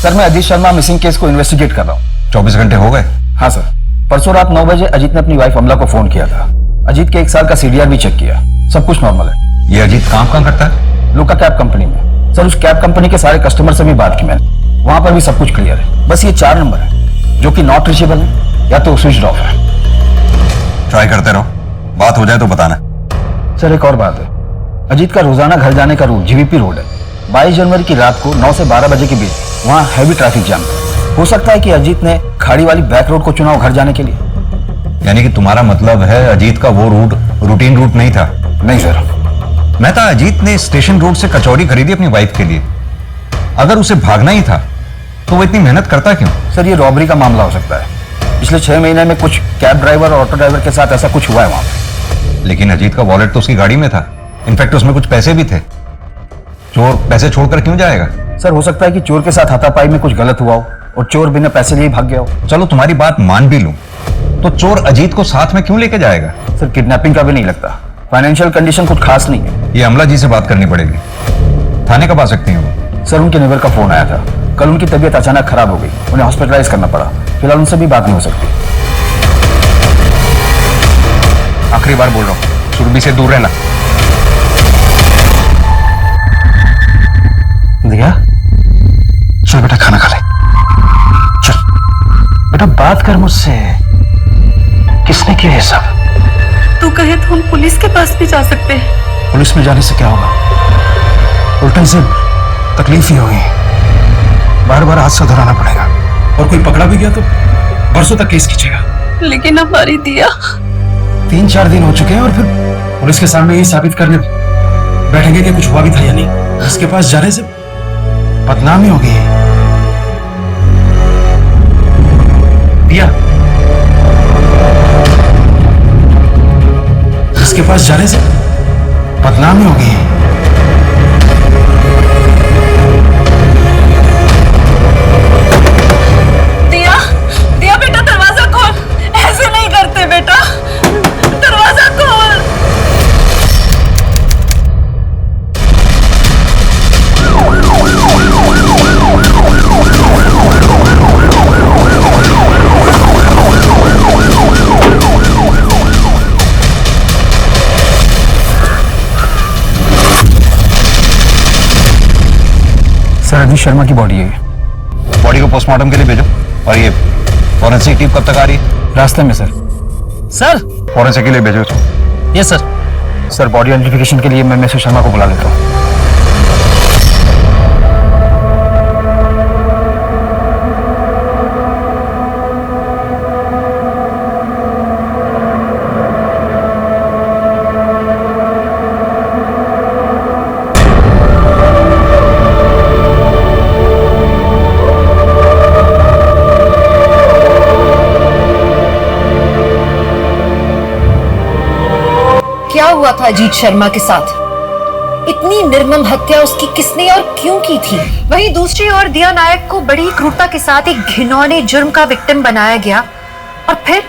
सर, मैं अजीत शर्मा मिसिंग केस को इन्वेस्टिगेट कर रहा हूँ। 24 घंटे हो गए? हाँ सर, परसों रात 9 बजे अजीत ने अपनी वाइफ अमला को फोन किया था। अजीत के 1 साल का सीडीआर भी चेक किया, सब कुछ नॉर्मल है। ये अजीत काम कहाँ करता है? लुका कैब कंपनी में। सर, उस कैब कंपनी के सारे कस्टमर से भी बात की मैंने, वहां पर भी सब कुछ क्लियर है। बस ये 4 नंबर है जो कि नॉट रीचेबल है या तो स्विच ऑफ है। ट्राई करते रहो, बात हो जाए तो बताना। सर, एक और बात है, अजीत का रोजाना घर जाने का रूट जीवीपी रोड है। 22 जनवरी की रात को 9 से 12 बजे के बीच वहाँ हैवी ट्रैफिक जाम है। हो सकता है कि अजीत ने खाड़ी वाली बैक रोड को चुना हो घर जाने के लिए। यानी कि तुम्हारा मतलब है अजीत का वो रूट रूटीन रूट नहीं था? नहीं सर। मैं था अजीत ने स्टेशन रोड से कचौरी खरीदी अपनी वाइफ के लिए। अगर उसे भागना ही था तो वो इतनी मेहनत करता क्यों? सर, ये रॉबरी का मामला हो सकता है। पिछले 6 महीने में कुछ कैब ड्राइवर और ऑटो ड्राइवर के साथ ऐसा कुछ हुआ है वहां पे। लेकिन अजीत का वॉलेट तो उसकी गाड़ी में था, इनफैक्ट उसमें कुछ पैसे भी थे। चोर पैसे छोड़कर क्यों जाएगा? सर, हो सकता है कि चोर के साथ हाथापाई में कुछ गलत हुआ हो और चोर बिना पैसे लिए भाग गया हो। चलो तुम्हारी बात मान भी लूं, तो चोर अजीत को साथ में क्यों लेके जाएगा? सर, किडनैपिंग का भी नहीं लगता, फाइनेंशियल कंडीशन कुछ खास नहीं है। ये अमला जी से बात करनी पड़ेगी। थाने कब आ सकती हैं वो? सर, उनके नेबर का फोन आया था, कल उनकी तबीयत अचानक खराब हो गई, उन्हें हॉस्पिटलाइज करना पड़ा। फिलहाल उनसे भी बात नहीं हो सकती। आखिरी बार बोल रहा हूँ, सुरभि से दूर रहना। दिया, चल बेटा खाना खा ले। चल बेटा, बात कर मुझसे, किसने किया ये सब? तू कहे तो हम पुलिस के पास भी जा सकते हैं। पुलिस में जाने से क्या होगा? उल्टा से तकलीफ ही होगी, बार बार हाथ से धराना पड़ेगा। और कोई पकड़ा भी गया तो? बरसों तक केस खींचेगा। लेकिन हमारी दिया 3-4 दिन हो चुके हैं और फिर पुलिस के सामने यही साबित करने बैठेंगे कि कुछ हुआ भी था या नहीं। इसके पास जाने से बदनामी हो गई है। दिया, इसके पास जाने से बदनामी हो गई है। दिया, दिया बेटा दरवाजा खोल, ऐसे नहीं करते बेटा, दरवाजा खोल। सर अजीत शर्मा की बॉडी है। बॉडी को पोस्टमार्टम के लिए भेजो। और ये फॉरेंसिक टीम कब तक आ रही है? रास्ते में सर। सर फॉरेंसिक के लिए भेजो इसको। ये सर। सर बॉडी आइडेंटिफिकेशन के लिए मैं मिसेस शर्मा को बुला लेता हूँ। क्या हुआ था अजीत शर्मा के साथ? इतनी निर्मम हत्या उसकी किसने और क्यों की थी? वहीं दूसरी ओर दिया नायक को बड़ी क्रूरता के साथ एक घिनौने जुर्म का विक्टिम बनाया गया और फिर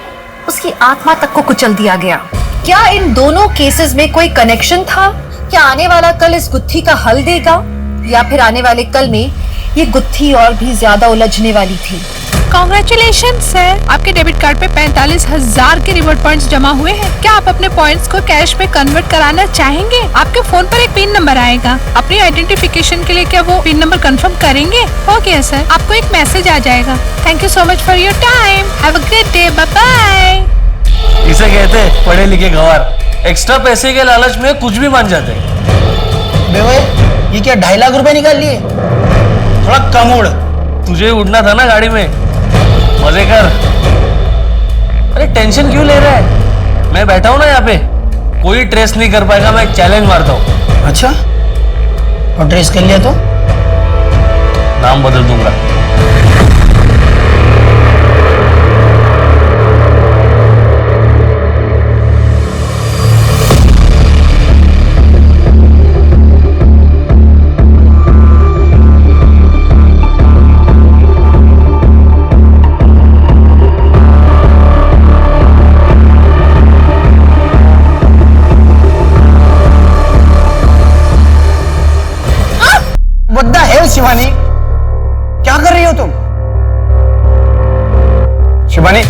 उसकी आत्मा तक को कुचल दिया गया। क्या इन दोनों केसेस में कोई कनेक्शन था? क्या आने वाला कल इस गुत्थी का हल देगा या फिर आने वाले कल में ये गुत्थी और भी ज्यादा उलझने वाली थी? कांग्रेचुलेशन सर, आपके डेबिट कार्ड पे 45,000 के रिवॉर्ड पॉइंट्स जमा हुए हैं। क्या आप अपने पॉइंट्स को कैश में कन्वर्ट कराना चाहेंगे? आपके फोन पर एक पिन नंबर आएगा। अपनी आइडेंटिफिकेशन के लिए क्या वो पिन नंबर कंफर्म करेंगे? ओके सर, आपको एक मैसेज आ जाएगा। Thank you so much for your time, have a great day, bye bye. इसे कहते हैं पढ़े लिखे गंवार, एक्स्ट्रा पैसे के लालच में कुछ भी मान जाते हैं। बेवे, ये क्या 2.5 लाख रुपए निकाल लिए? थोड़ा कम उड़। तुझे उड़ना था ना गाड़ी में, मजे कर। अरे टेंशन क्यों ले रहा है? मैं बैठा हूं ना यहाँ पे, कोई ट्रेस नहीं कर पाएगा। मैं चैलेंज मारता हूँ। अच्छा, और ट्रेस कर लिया तो नाम बदल दूंगा। What the hell, Shivani? क्या कर रही हो तुम? शिवानी,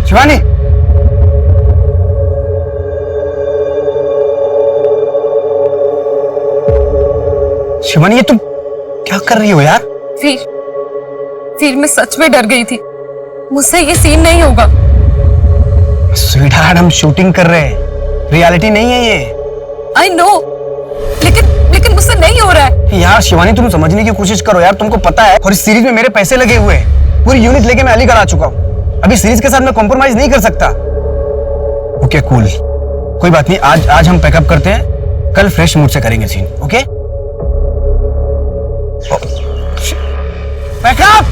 शिवानी, शिवानी, ये तुम क्या कर रही हो यार? फिर मैं सच में डर गई थी। मुझसे ये सीन नहीं होगा। स्वीटहार्ट, हम शूटिंग कर रहे हैं, रियलिटी नहीं है ये। आई नो, लेकिन मुझसे नहीं हो रहा है। यार शिवानी, तुम समझने की कोशिश करो यार। तुमको पता है, और इस सीरीज में मेरे पैसे लगे हुए हैं। पूरी यूनिट लेके मैं अलीगढ़ आ चुका हूँ। अभी सीरीज के साथ मैं कॉम्प्रोमाइज नहीं कर सकता। ओके कूल, कोई बात नहीं। आज हम पैकअप करते हैं, कल फ्रेश मूड से करेंगे scene. Okay pack up.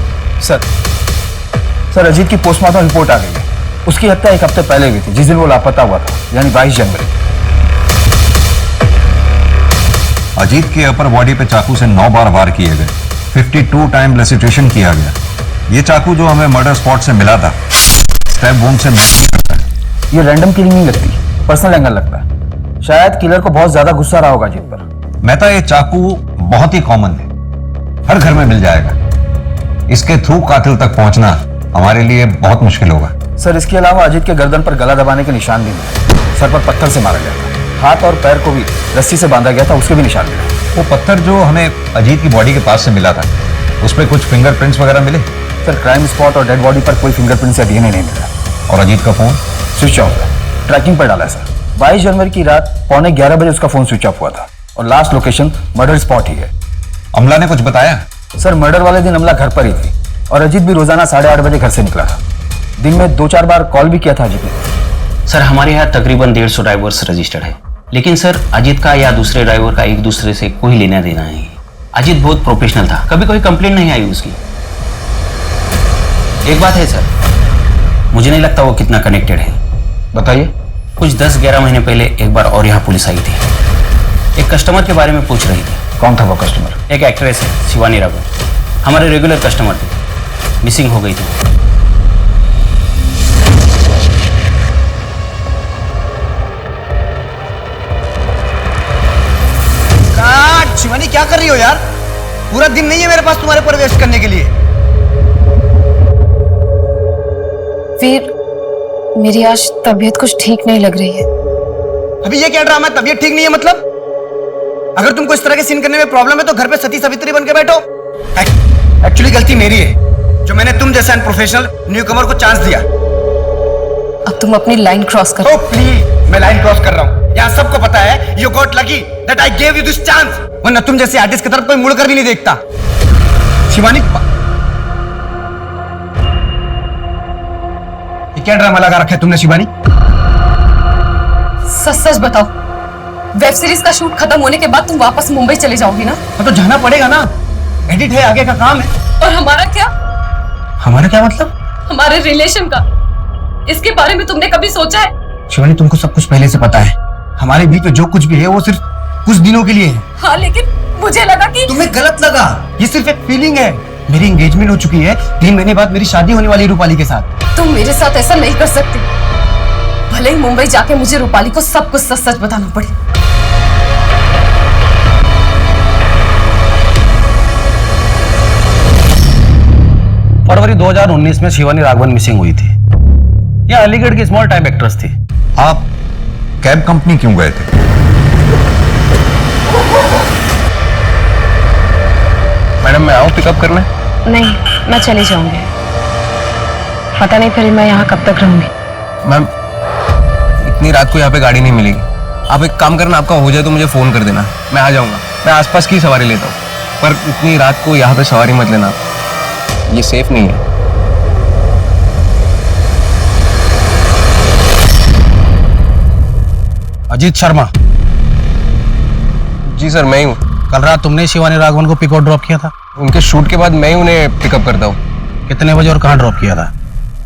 Sir Ajit की पोस्टमार्टम रिपोर्ट आ गई है। उसकी हत्या 1 हफ्ते पहले हुई थी, जिस दिन वो लापता हुआ था, यानी 22 जनवरी। अजीत की अपर बॉडी पे चाकू से 9 बार वार किए गए। 52 टाइम रेसिट्रेशन किया गया। ये चाकू जो हमें मर्डर स्पॉट से मिला था, स्टैब वुंड से मैच करता है। ये रैंडम किलिंग नहीं लगती, पर्सनल एंगल लगता है। शायद किलर को बहुत ज्यादा गुस्सा रहा होगा अजीत पर। मेहता, ये चाकू बहुत ही कॉमन है, हर घर में मिल जाएगा। इसके थ्रू कातिल तक पहुंचना हमारे लिए बहुत मुश्किल होगा। सर इसके अलावा अजीत के गर्दन पर गला दबाने के निशान भी मिले। सर पर पत्थर से मारा गया था। हाथ और पैर को भी रस्सी से बांधा गया था, उसके भी निशान मिले। वो पत्थर जो हमें अजीत की बॉडी के पास से मिला था, उस पर कुछ फिंगरप्रिंट्स वगैरह मिले? सर क्राइम स्पॉट और डेड बॉडी पर कोई फिंगरप्रिंट्स या डीएनए नहीं मिला। और अजीत का फोन स्विच ऑफ है, ट्रैकिंग पर डाला है सर। 22 जनवरी की रात 11:15 बजे उसका फोन स्विच ऑफ हुआ था और लास्ट लोकेशन मर्डर स्पॉट ही है। अमला ने कुछ बताया? सर मर्डर वाले दिन अमला घर पर ही थी और अजीत भी रोजाना 8:30 बजे घर से निकला था। दिन में 2-4 बार कॉल भी किया था अजीत ने। सर हमारे यहाँ तकरीबन 150 ड्राइवर्स रजिस्टर्ड है, लेकिन सर अजीत का या दूसरे ड्राइवर का एक दूसरे से कोई लेना देना नहीं। अजीत बहुत प्रोफेशनल था, कभी कोई कंप्लेंट नहीं आई उसकी। एक बात है सर, मुझे नहीं लगता वो कितना कनेक्टेड है। बताइए। कुछ 10-11 महीने पहले एक बार और यहाँ पुलिस आई थी, एक कस्टमर के बारे में पूछ रही थी। कौन था वो कस्टमर? एक एक्ट्रेस है शिवानी राघवन, हमारे रेगुलर कस्टमर थे, मिसिंग हो गई थी। शिवानी क्या कर रही हो यार? पूरा दिन नहीं है मेरे पास तुम्हारे पर वेस्ट करने के लिए। वीर, मेरी आज तबीयत कुछ ठीक नहीं लग रही है। अभी ये क्या ड्रामा है? तबीयत ठीक नहीं है मतलब? अगर तुमको इस तरह के सीन करने में प्रॉब्लम है तो घर पे सती सावित्री बन के बैठो। एक्चुअली गलती मेरी है जो मैंने तुम जैसा अनप्रोफेशनल न्यूकमर को चांस दिया। अब तुम अपनी लाइन क्रॉस कर। Oh, प्लीज, मैं लाइन क्रॉस कर रहा हूँ। यहाँ सबको पता है you got lucky that I gave you this chance. वरना तुम जैसे आर्टिस्ट की तरफ कोई मुड़कर भी नहीं देखता। शिवानी, ये क्या ड्रामा लगा रखा है तुमने शिवानी? सच सच बताओ, वेब सीरीज का शूट खत्म होने के बाद तुम वापस मुंबई चले जाओगी ना? तो जाना पड़ेगा ना, एडिट है, आगे का काम है। और हमारा क्या? हमारा क्या मतलब? हमारे रिलेशन का, इसके बारे में तुमने कभी सोचा है? शिवानी, तुमको सब कुछ पहले से पता है। हमारे बीच में जो कुछ भी है वो सिर्फ कुछ दिनों के लिए है। हाँ, लेकिन मुझे लगा कि तुम्हें गलत लगा। ये सिर्फ एक फीलिंग है। मेरी एंगेजमेंट हो चुकी है, 3 महीने बाद मेरी शादी होने वाली रूपाली के साथ। तुम मेरे साथ ऐसा नहीं कर सकती। भले ही मुंबई जाके मुझे रूपाली को सब कुछ सच सच बताना पड़े। फरवरी 2019 में शिवानी राघवन मिसिंग हुई थी। यह अलीगढ़ की स्मॉल टाइम एक्ट्रेस थी। आप कैब कंपनी क्यों गए थे? मैडम मैं आऊं पिकअप करने? नहीं, मैं चली जाऊंगी। पता नहीं फिर मैं यहाँ कब तक रहूंगी। मैम इतनी रात को यहाँ पे गाड़ी नहीं मिलेगी। आप एक काम करना, आपका हो जाए तो मुझे फोन कर देना, मैं आ जाऊंगा। मैं आसपास की सवारी लेता हूँ, पर इतनी रात को यहाँ पे सवारी मत लेना, ये सेफ नहीं है। अजीत शर्मा। जी सर, मैं ही हूँ। कल रात तुमने शिवानी राघवन को पिक और ड्रॉप किया था? उनके शूट के बाद मैं ही उन्हें पिकअप करता हूँ। कितने बजे और कहाँ ड्रॉप किया था?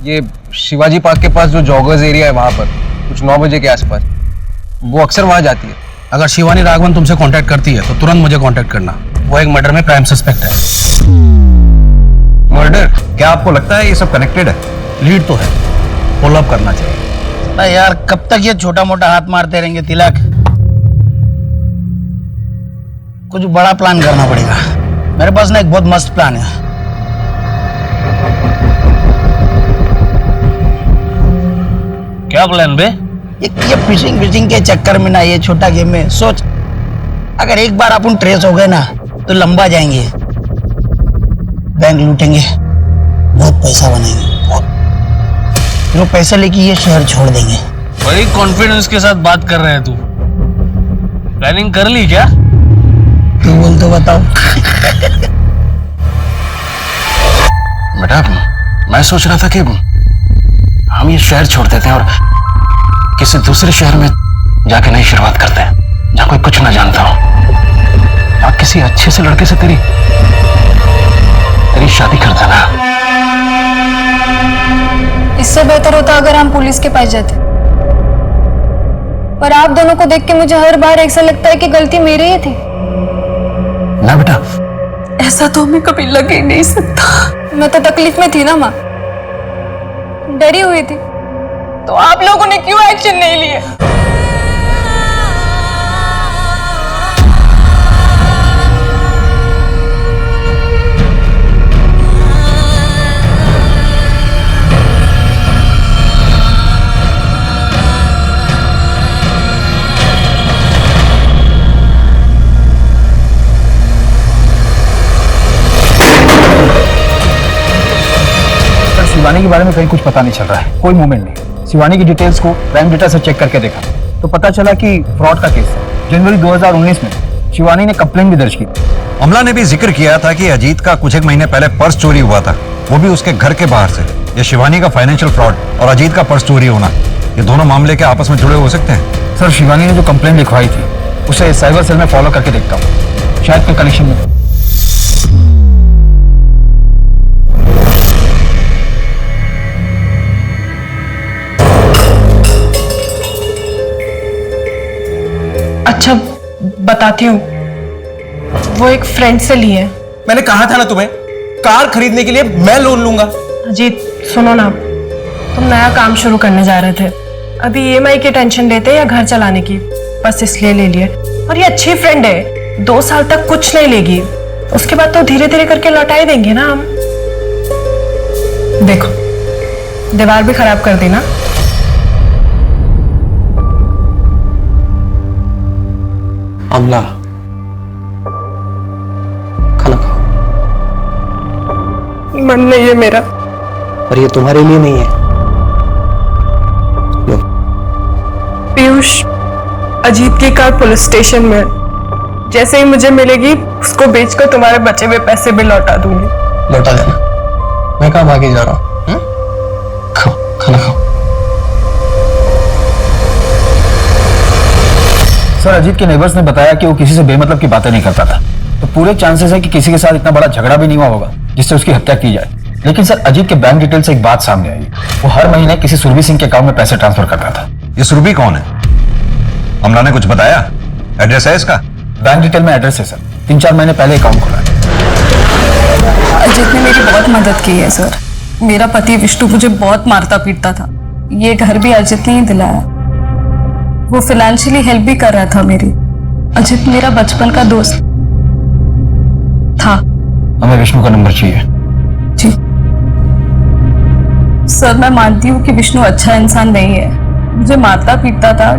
ये शिवाजी पार्क के पास जो जॉगर्स एरिया है वहां पर, कुछ 9 बजे के आसपास। वो अक्सर वहां जाती है। अगर शिवानी राघवन तुमसे कांटेक्ट करती है तो तुरंत मुझे कांटेक्ट करना। वो एक मर्डर में प्राइम सस्पेक्ट है। मर्डर? क्या आपको लगता है ये सब कनेक्टेड है? लीड तो है, फॉलो अप करना चाहिए। ना यार, कब तक ये छोटा मोटा हाथ मारते रहेंगे तिलक? कुछ बड़ा प्लान करना पड़ेगा। मेरे पास ना एक बहुत मस्त प्लान है। क्या प्लान बे? ये फिशिंग के चक्कर में ना, ये छोटा गेम में सोच, अगर एक बार अपन ट्रेस हो गए ना तो लंबा जाएंगे, बैंक लूटेंगे, बहुत पैसा बनाएंगे, बहुत। वो पैसा लेके ये शहर छोड़ देंगे। बड़ी कॉन्फिडेंस के साथ बात कर रहे हैं तू। प्लानिंग कर ली क्या? तू बोल तो बताओ। बेटा, मैं सोच रहा था कि हम ये शहर छोड़ देते हैं और किसी दूसरे शहर में जाके नई शुरुआत करते हैं, जहां कोई कुछ ना जानता हो। और किसी अच्छे से लड़के से तेरी शादी कर देना। इससे बेहतर होता अगर हम पुलिस के पास जाते, पर आप दोनों को देख के मुझे हर बार ऐसा लगता है कि गलती मेरी ही थी। ना बेटा, ऐसा तो हमें कभी लग ही नहीं सकता। मैं तो तकलीफ में थी ना माँ, डरी हुई थी, तो आप लोगों ने क्यों एक्शन नहीं लिए? शिवानी के बारे में कहीं कुछ पता नहीं चल रहा है, कोई मूवमेंट नहीं। शिवानी की डिटेल्स को प्राइम डेटा से चेक करके देखा तो पता चला कि फ्रॉड का केस है। जनवरी 2019 में शिवानी ने कंप्लेंट भी दर्ज की। अमला ने भी जिक्र किया था कि अजीत का कुछ एक महीने पहले पर्स चोरी हुआ था, वो भी उसके घर के बाहर से। ये शिवानी का फाइनेंशियल फ्रॉड और अजीत का पर्स चोरी होना, ये दोनों मामले क्या आपस में जुड़े हो सकते हैं? सर शिवानी ने जो कंप्लेंट लिखवाई थी उसे साइबर सेल में फॉलो करके देखता हूँ, शायद कोई कनेक्शन में। अच्छा बताती हूँ, वो एक फ्रेंड से ली है। मैंने कहा था ना तुम्हें, कार खरीदने के लिए मैं लोन लूंगा। अजीत सुनो ना, तुम नया काम शुरू करने जा रहे थे, अभी ईएमआई की टेंशन लेते या घर चलाने की, बस इसलिए ले लिए। और ये अच्छी फ्रेंड है, 2 साल तक कुछ नहीं लेगी, उसके बाद तो धीरे धीरे करके लौटा ही देंगे ना हम। देखो दीवार भी खराब कर दी ना। अमला खाना खाओ। मन नहीं है मेरा। पर ये तुम्हारे लिए नहीं है। लो। पीयूष, अजीत की कार पुलिस स्टेशन में है। जैसे ही मुझे मिलेगी उसको बेचकर तुम्हारे बचे हुए पैसे भी लौटा दूंगी। लौटा देना। मैं कहाँ भागे जा रहा हूँ? खाओ, खाना खाओ। सर अजीत के नेबर्स ने बताया कि वो किसी से बेमतलब की बातें नहीं करता था, तो पूरे चांसेस है कि किसी के साथ इतना बड़ा झगड़ा भी नहीं हुआ होगा जिससे उसकी हत्या की जाए। लेकिन सर अजीत के बैंक डिटेल से एक बात सामने आई, वो हर महीने किसी सुरभि सिंह के अकाउंट में पैसे ट्रांसफर करता था। ये सुरभि कौन है? अमला ने कुछ बताया? एड्रेस है इसका? बैंक डिटेल में एड्रेस है सर, 3-4 महीने पहले अकाउंट खुला है। अजीत ने मेरी बहुत मदद की है सर। मेरा पति विष्णु मुझे बहुत मारता पीटता था, ये घर भी अजीत ने ही दिलाया। वो फाइनेंशियली हेल्प भी कर रहा था मेरी। अजीत मेरा बचपन का दोस्त था। हमें विष्णु का नंबर चाहिए। जी सर, मैं मानती हूँ कि विष्णु अच्छा इंसान नहीं है, मुझे मारता पीटता था,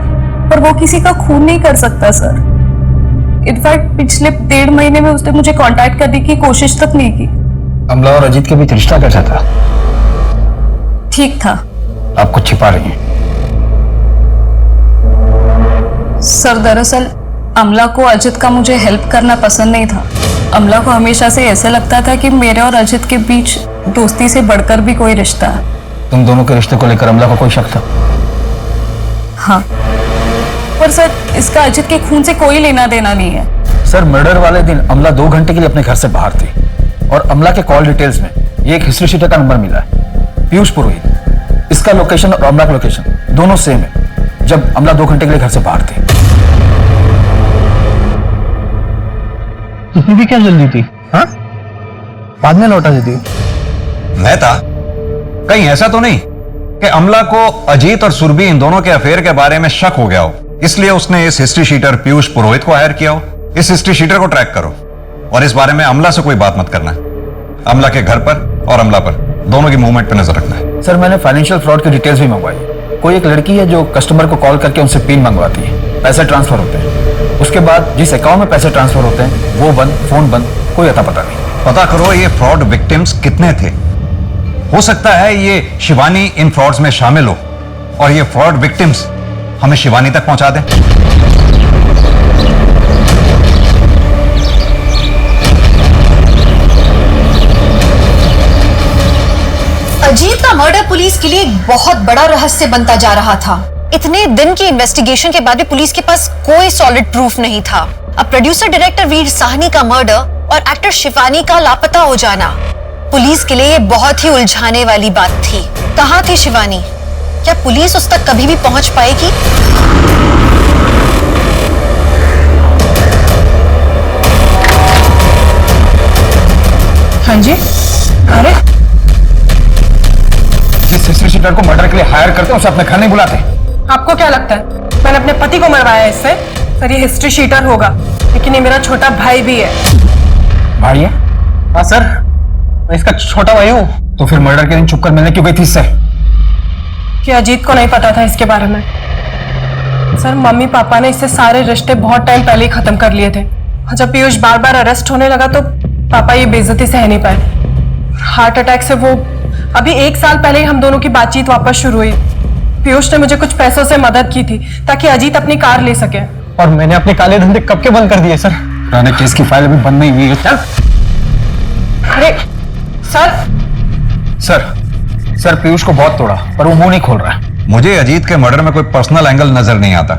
पर वो किसी का खून नहीं कर सकता सर। इनफैक्ट पिछले 1.5 महीने में उसने मुझे कांटेक्ट करने की कोशिश तक नहीं की। अमला और अजीत के बीच रिश्ता कैसा था? ठीक था। आप कुछ छिपा रही हैं। सर दरअसल अमला को अजित का मुझे हेल्प करना पसंद नहीं था। अमला को हमेशा से ऐसा लगता था कि मेरे और अजित के बीच दोस्ती से बढ़कर भी कोई रिश्ता है। तुम दोनों के रिश्ते को लेकर अमला को कोई शक था? हाँ, पर सर इसका अजित के खून से कोई लेना देना नहीं है। सर मर्डर वाले दिन अमला 2 घंटे के लिए अपने घर से बाहर थी और अमला के कॉल डिटेल्स में ये एक हिस्ट्री शीटर का नंबर मिला है, पीयूष पुरोहित। इसका लोकेशन और अमला का लोकेशन दोनों सेम है जब अमला 2 घंटे के लिए घर से बाहर थी। तुम्हें भी क्या जल्दी थी? हाँ, बाद में लौटा देती। मैं था? कहीं ऐसा तो नहीं कि अमला को अजीत और सुरभि इन दोनों के अफेयर के बारे में शक हो गया हो, इसलिए उसने इस हिस्ट्री शीटर पीयूष पुरोहित को हायर किया हो? इस हिस्ट्री शीटर को ट्रैक करो और इस बारे में अमला से कोई बात मत करना। अमला के घर पर और अमला पर दोनों की मूवमेंट पर नजर रखना है। सर मैंने फाइनेंशियल फ्रॉड की डिटेल्स भी मंगवाई। कोई एक लड़की है जो कस्टमर को कॉल करके उनसे पिन मंगवाती है, पैसे ट्रांसफर होते हैं, उसके बाद जिस अकाउंट में पैसे ट्रांसफर होते हैं वो बंद, फोन बंद, कोई अता पता नहीं। पता करो ये फ्रॉड विक्टिम्स कितने थे। हो सकता है ये शिवानी इन फ्रॉड्स में शामिल हो और ये फ्रॉड विक्टिम्स हमें शिवानी तक पहुंचा दें। अजीत का मर्डर पुलिस के लिए एक बहुत बड़ा रहस्य बनता जा रहा था। इतने दिन की इन्वेस्टिगेशन के बाद भी पुलिस के पास कोई सॉलिड प्रूफ नहीं था। अब प्रोड्यूसर डायरेक्टर वीर साहनी का मर्डर और एक्टर शिवानी का लापता हो जाना पुलिस के लिए ये बहुत ही उलझाने वाली बात थी। कहाँ थी शिवानी? क्या पुलिस उस तक कभी भी पहुंच पाएगी? हाँ जी, अरे जिस हिस्ट्री शीटर को मर्डर के लिए हायर करते हैं उसे अपने घर नहीं बुलाते। आपको क्या लगता है मैंने अपने पति को मरवाया इससे? सर ये हिस्ट्री शीटर होगा, लेकिन ये मेरा छोटा भाई भी है। भाई है? हाँ सर, मैं इसका छोटा भाई हूँ। तो फिर मर्डर के दिन छुपकर मिलने क्यों गई थी इससे? कि अजीत को नहीं पता था इसके बारे में। सर मम्मी पापा ने इससे सारे रिश्ते बहुत टाइम पहले ही खत्म कर लिए थे। जब पीयूष बार बार अरेस्ट होने लगा तो पापा ये बेइज्जती सह नहीं पाए। हार्ट अटैक से वो अभी 1 साल पहले ही हम दोनों की बातचीत वापस शुरू हुई। पीयूष ने मुझे कुछ पैसों से मदद की थी ताकि अजीत अपनी कार ले सके। और मैंने अपने काले धंधे कब के बंद कर दिए सर। पुराने केस की फाइल अभी बंद नहीं हुई है। अरे सर सर पीयूष को बहुत तोड़ा पर वो मुंह नहीं खोल रहा है। मुझे अजीत के मर्डर में कोई पर्सनल एंगल नजर नहीं आता।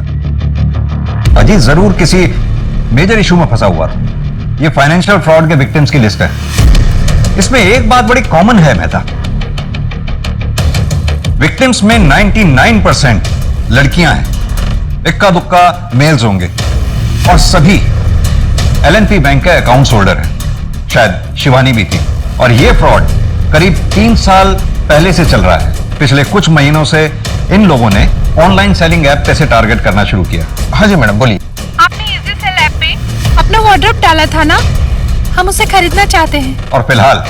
अजीत जरूर किसी मेजर इशू में फंसा हुआ था। ये फाइनेंशियल फ्रॉड के विक्टिम्स की लिस्ट है। इसमें एक बात बड़ी कॉमन है मेहता, विक्टिम्स में 99% लड़कियां हैं, इक्का दुक्का मेल्स होंगे और सभी एलएनपी बैंक के अकाउंट होल्डर हैं। शायद शिवानी भी थी। और ये फ्रॉड करीब 3 साल पहले से चल रहा है। पिछले कुछ महीनों से इन लोगों ने ऑनलाइन सेलिंग ऐप पे से टारगेट करना शुरू किया। हाँ जी मैडम बोलिए। आपने इजी सेल ऐप पे अपना वार्डरोब डाला था ना, हम उसे खरीदना चाहते हैं। और फिलहाल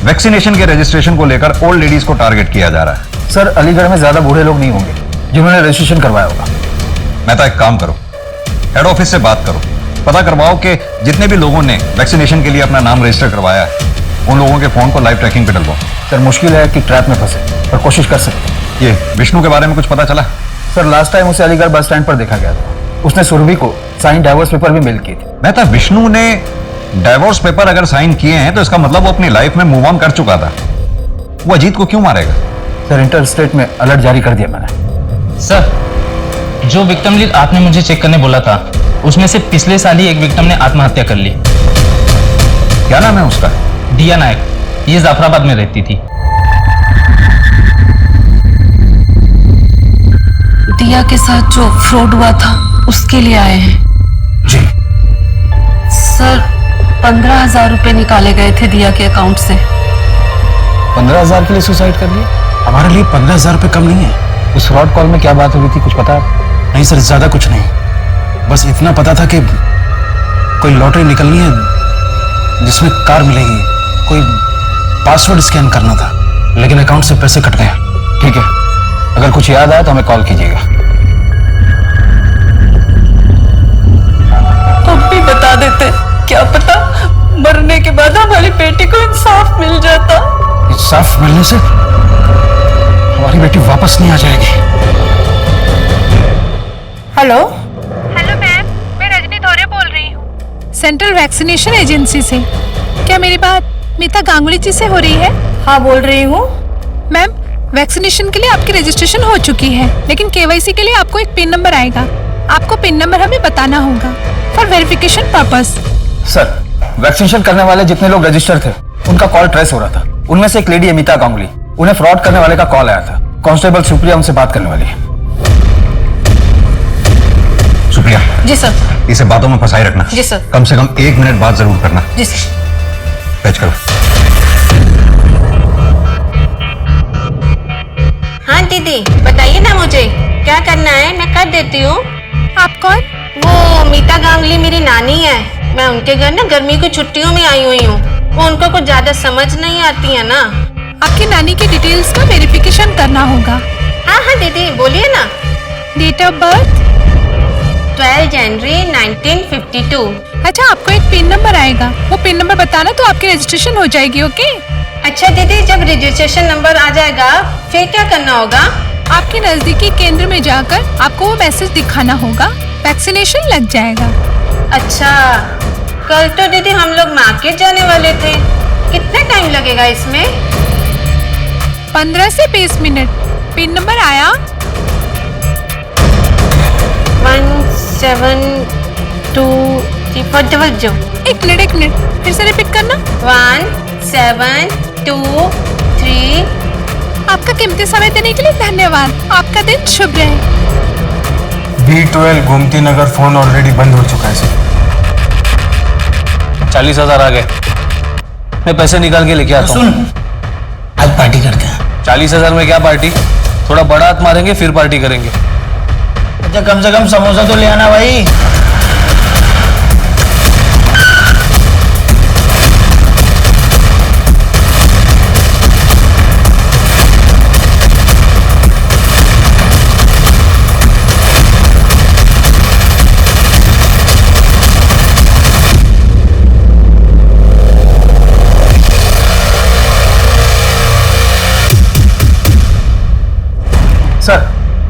वैक्सीनेशन के रजिस्ट्रेशन को लेकर ओल्ड लेडीज को टारगेट किया जा रहा है। सर अलीगढ़ में ज्यादा बूढ़े लोग नहीं होंगे जिन्होंने रजिस्ट्रेशन करवाया होगा। मैं तो एक काम करो, हेड ऑफिस से बात करो, पता करवाओ कि जितने भी लोगों ने वैक्सीनेशन के लिए अपना नाम रजिस्टर करवाया है उन लोगों के फोन को लाइव ट्रैकिंग पे डलवाओ। सर मुश्किल है कि ट्रैप में फंसे, पर कोशिश कर सकते हैं। ये विष्णु के बारे में कुछ पता चला? सर लास्ट टाइम उसे अलीगढ़ बस स्टैंड पर देखा गया था। उसने सुरभि को साइन डाइवोर्स पेपर भी मेल की थी। मैं तो विष्णु ने डाइवोर्स पेपर अगर साइन किए हैं तो इसका मतलब वो अपनी लाइफ में मूव ऑन कर चुका था। वो अजीत को क्यों मारेगा? सर इंटर स्टेट में अलर्ट जारी कर दिया मैंने। सर जो विक्टिम लिस्ट आपने मुझे चेक करने बोला था उसमें से पिछले साल ही एक विक्टिम ने आत्महत्या कर ली। क्या नाम है उसका? दिया नायक। ये जाफराबाद में रहती थी। दिया के साथ जो फ्रॉड हुआ था उसके लिए आए हैं। जी सर 15,000 रुपए निकाले गए थे दिया के अकाउंट से। 15,000 के लिए सुसाइड कर लिया? हमारे लिए 15,000 रुपये कम नहीं है। उस फ्रॉड कॉल में क्या बात हुई थी कुछ पता है? नहीं सर ज्यादा कुछ नहीं, बस इतना पता था कि कोई लॉटरी निकलनी है जिसमें कार मिलेगी, कोई पासवर्ड स्कैन करना था, लेकिन अकाउंट से पैसे कट गए। ठीक है, अगर कुछ याद आए तो हमें कॉल कीजिएगा। अब भी बता देते, क्या पता मरने के बाद हमारी बेटी को इंसाफ मिल जाता। इंसाफ मिलने से हमारी बेटी वापस नहीं आ जाएगी। हेलो मैम, मैं रजनी धोरे बोल रही हूँ सेंट्रल वैक्सीनेशन एजेंसी से। क्या मेरी बात मीता गांगुली जी से हो रही है? हाँ बोल रही हूँ। मैम वैक्सीनेशन के लिए आपकी रजिस्ट्रेशन हो चुकी है, लेकिन केवाईसी के लिए आपको एक पिन नंबर आएगा। आपको पिन नंबर हमें बताना होगा for verification purpose. Sir vaccination करने वाले जितने लोग रजिस्टर थे उनका कॉल ट्रेस हो रहा था। उनमें से एक लेडी है मीता गांगुली, उन्हें फ्रॉड करने वाले का कॉल आया था। कांस्टेबल सुप्रिया उनसे बात करने वाली है। सुप्रिया। जी सर। इसे बातों में फंसाए रखना। जी सर। कम से कम 1 मिनट बात जरूर करना। जी सर। पैच करो। हाँ दीदी बताइए ना मुझे क्या करना है, मैं कर देती हूँ। आप कौन? वो मीता गांगुली मेरी नानी है। मैं उनके घर ना गर्मी की छुट्टियों में आई हुई हूँ। वो उनको कुछ ज्यादा समझ नहीं आती है ना। आपकी नानी की डिटेल्स का वेरिफिकेशन करना होगा। हाँ हाँ दीदी बोलिए ना। डेट ऑफ बर्थ 12 जनवरी 1952। अच्छा आपको एक पिन नंबर आएगा, वो पिन नंबर बताना तो आपकी रजिस्ट्रेशन हो जाएगी। ओके। अच्छा दीदी जब रजिस्ट्रेशन नंबर आ जाएगा फिर क्या करना होगा? आपके नजदीकी केंद्र में जाकर आपको वो मैसेज दिखाना होगा, वैक्सीनेशन लग जाएगा। अच्छा कल तो दीदी हम लोग मार्केट जाने वाले थे, कितना टाइम लगेगा इसमें? 15 से 20 मिनट। पिन नंबर आया? 1723। एक मिनट फिर से रिपीट करना। 1723। आपका कीमती समय देने के लिए धन्यवाद। आपका दिन शुभ रहे। B12 Gomti Nagar phone already बंद हो चुका है सर। 40,000 आ गए, मैं पैसे निकाल के लेके आता हूँ। आज पार्टी करते हैं। 40,000 में क्या पार्टी, थोड़ा बड़ा हाथ मारेंगे फिर पार्टी करेंगे। अच्छा कम से कम समोसा तो ले आना भाई।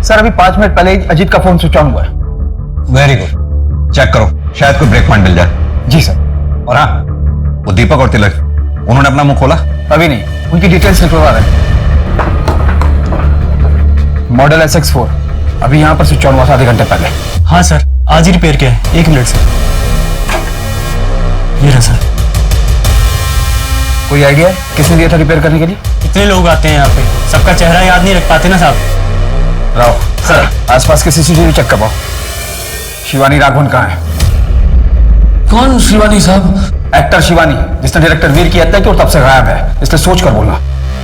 सर अभी 5 मिनट पहले अजीत का फोन स्विच ऑन हुआ है। वेरी गुड, चेक करो शायद कोई ब्रेक पॉइंट मिल जाए। जी सर। और हाँ वो दीपक और तिलक उन्होंने अपना मुंह खोला? अभी नहीं, उनकी डिटेल्स निकलवा रहे हैं। मॉडल SX4 अभी यहाँ पर स्विच ऑन हुआ था आधे घंटे पहले। हाँ सर, आज ही रिपेयर किया है, 1 मिनट से। ये रहा सर। कोई आइडिया है किसने दिया था रिपेयर करने के लिए? इतने लोग आते हैं यहाँ पे, सबका चेहरा याद नहीं रख पाते ना साहब। राव सर, आसपास के CCTV चेक करवाओ। शिवानी राघवन कहाँ है? कौन शिवानी साहब? एक्टर शिवानी, जिसने डायरेक्टर वीर की हत्या की और तब से गायब है, इसलिए सोच कर बोलना।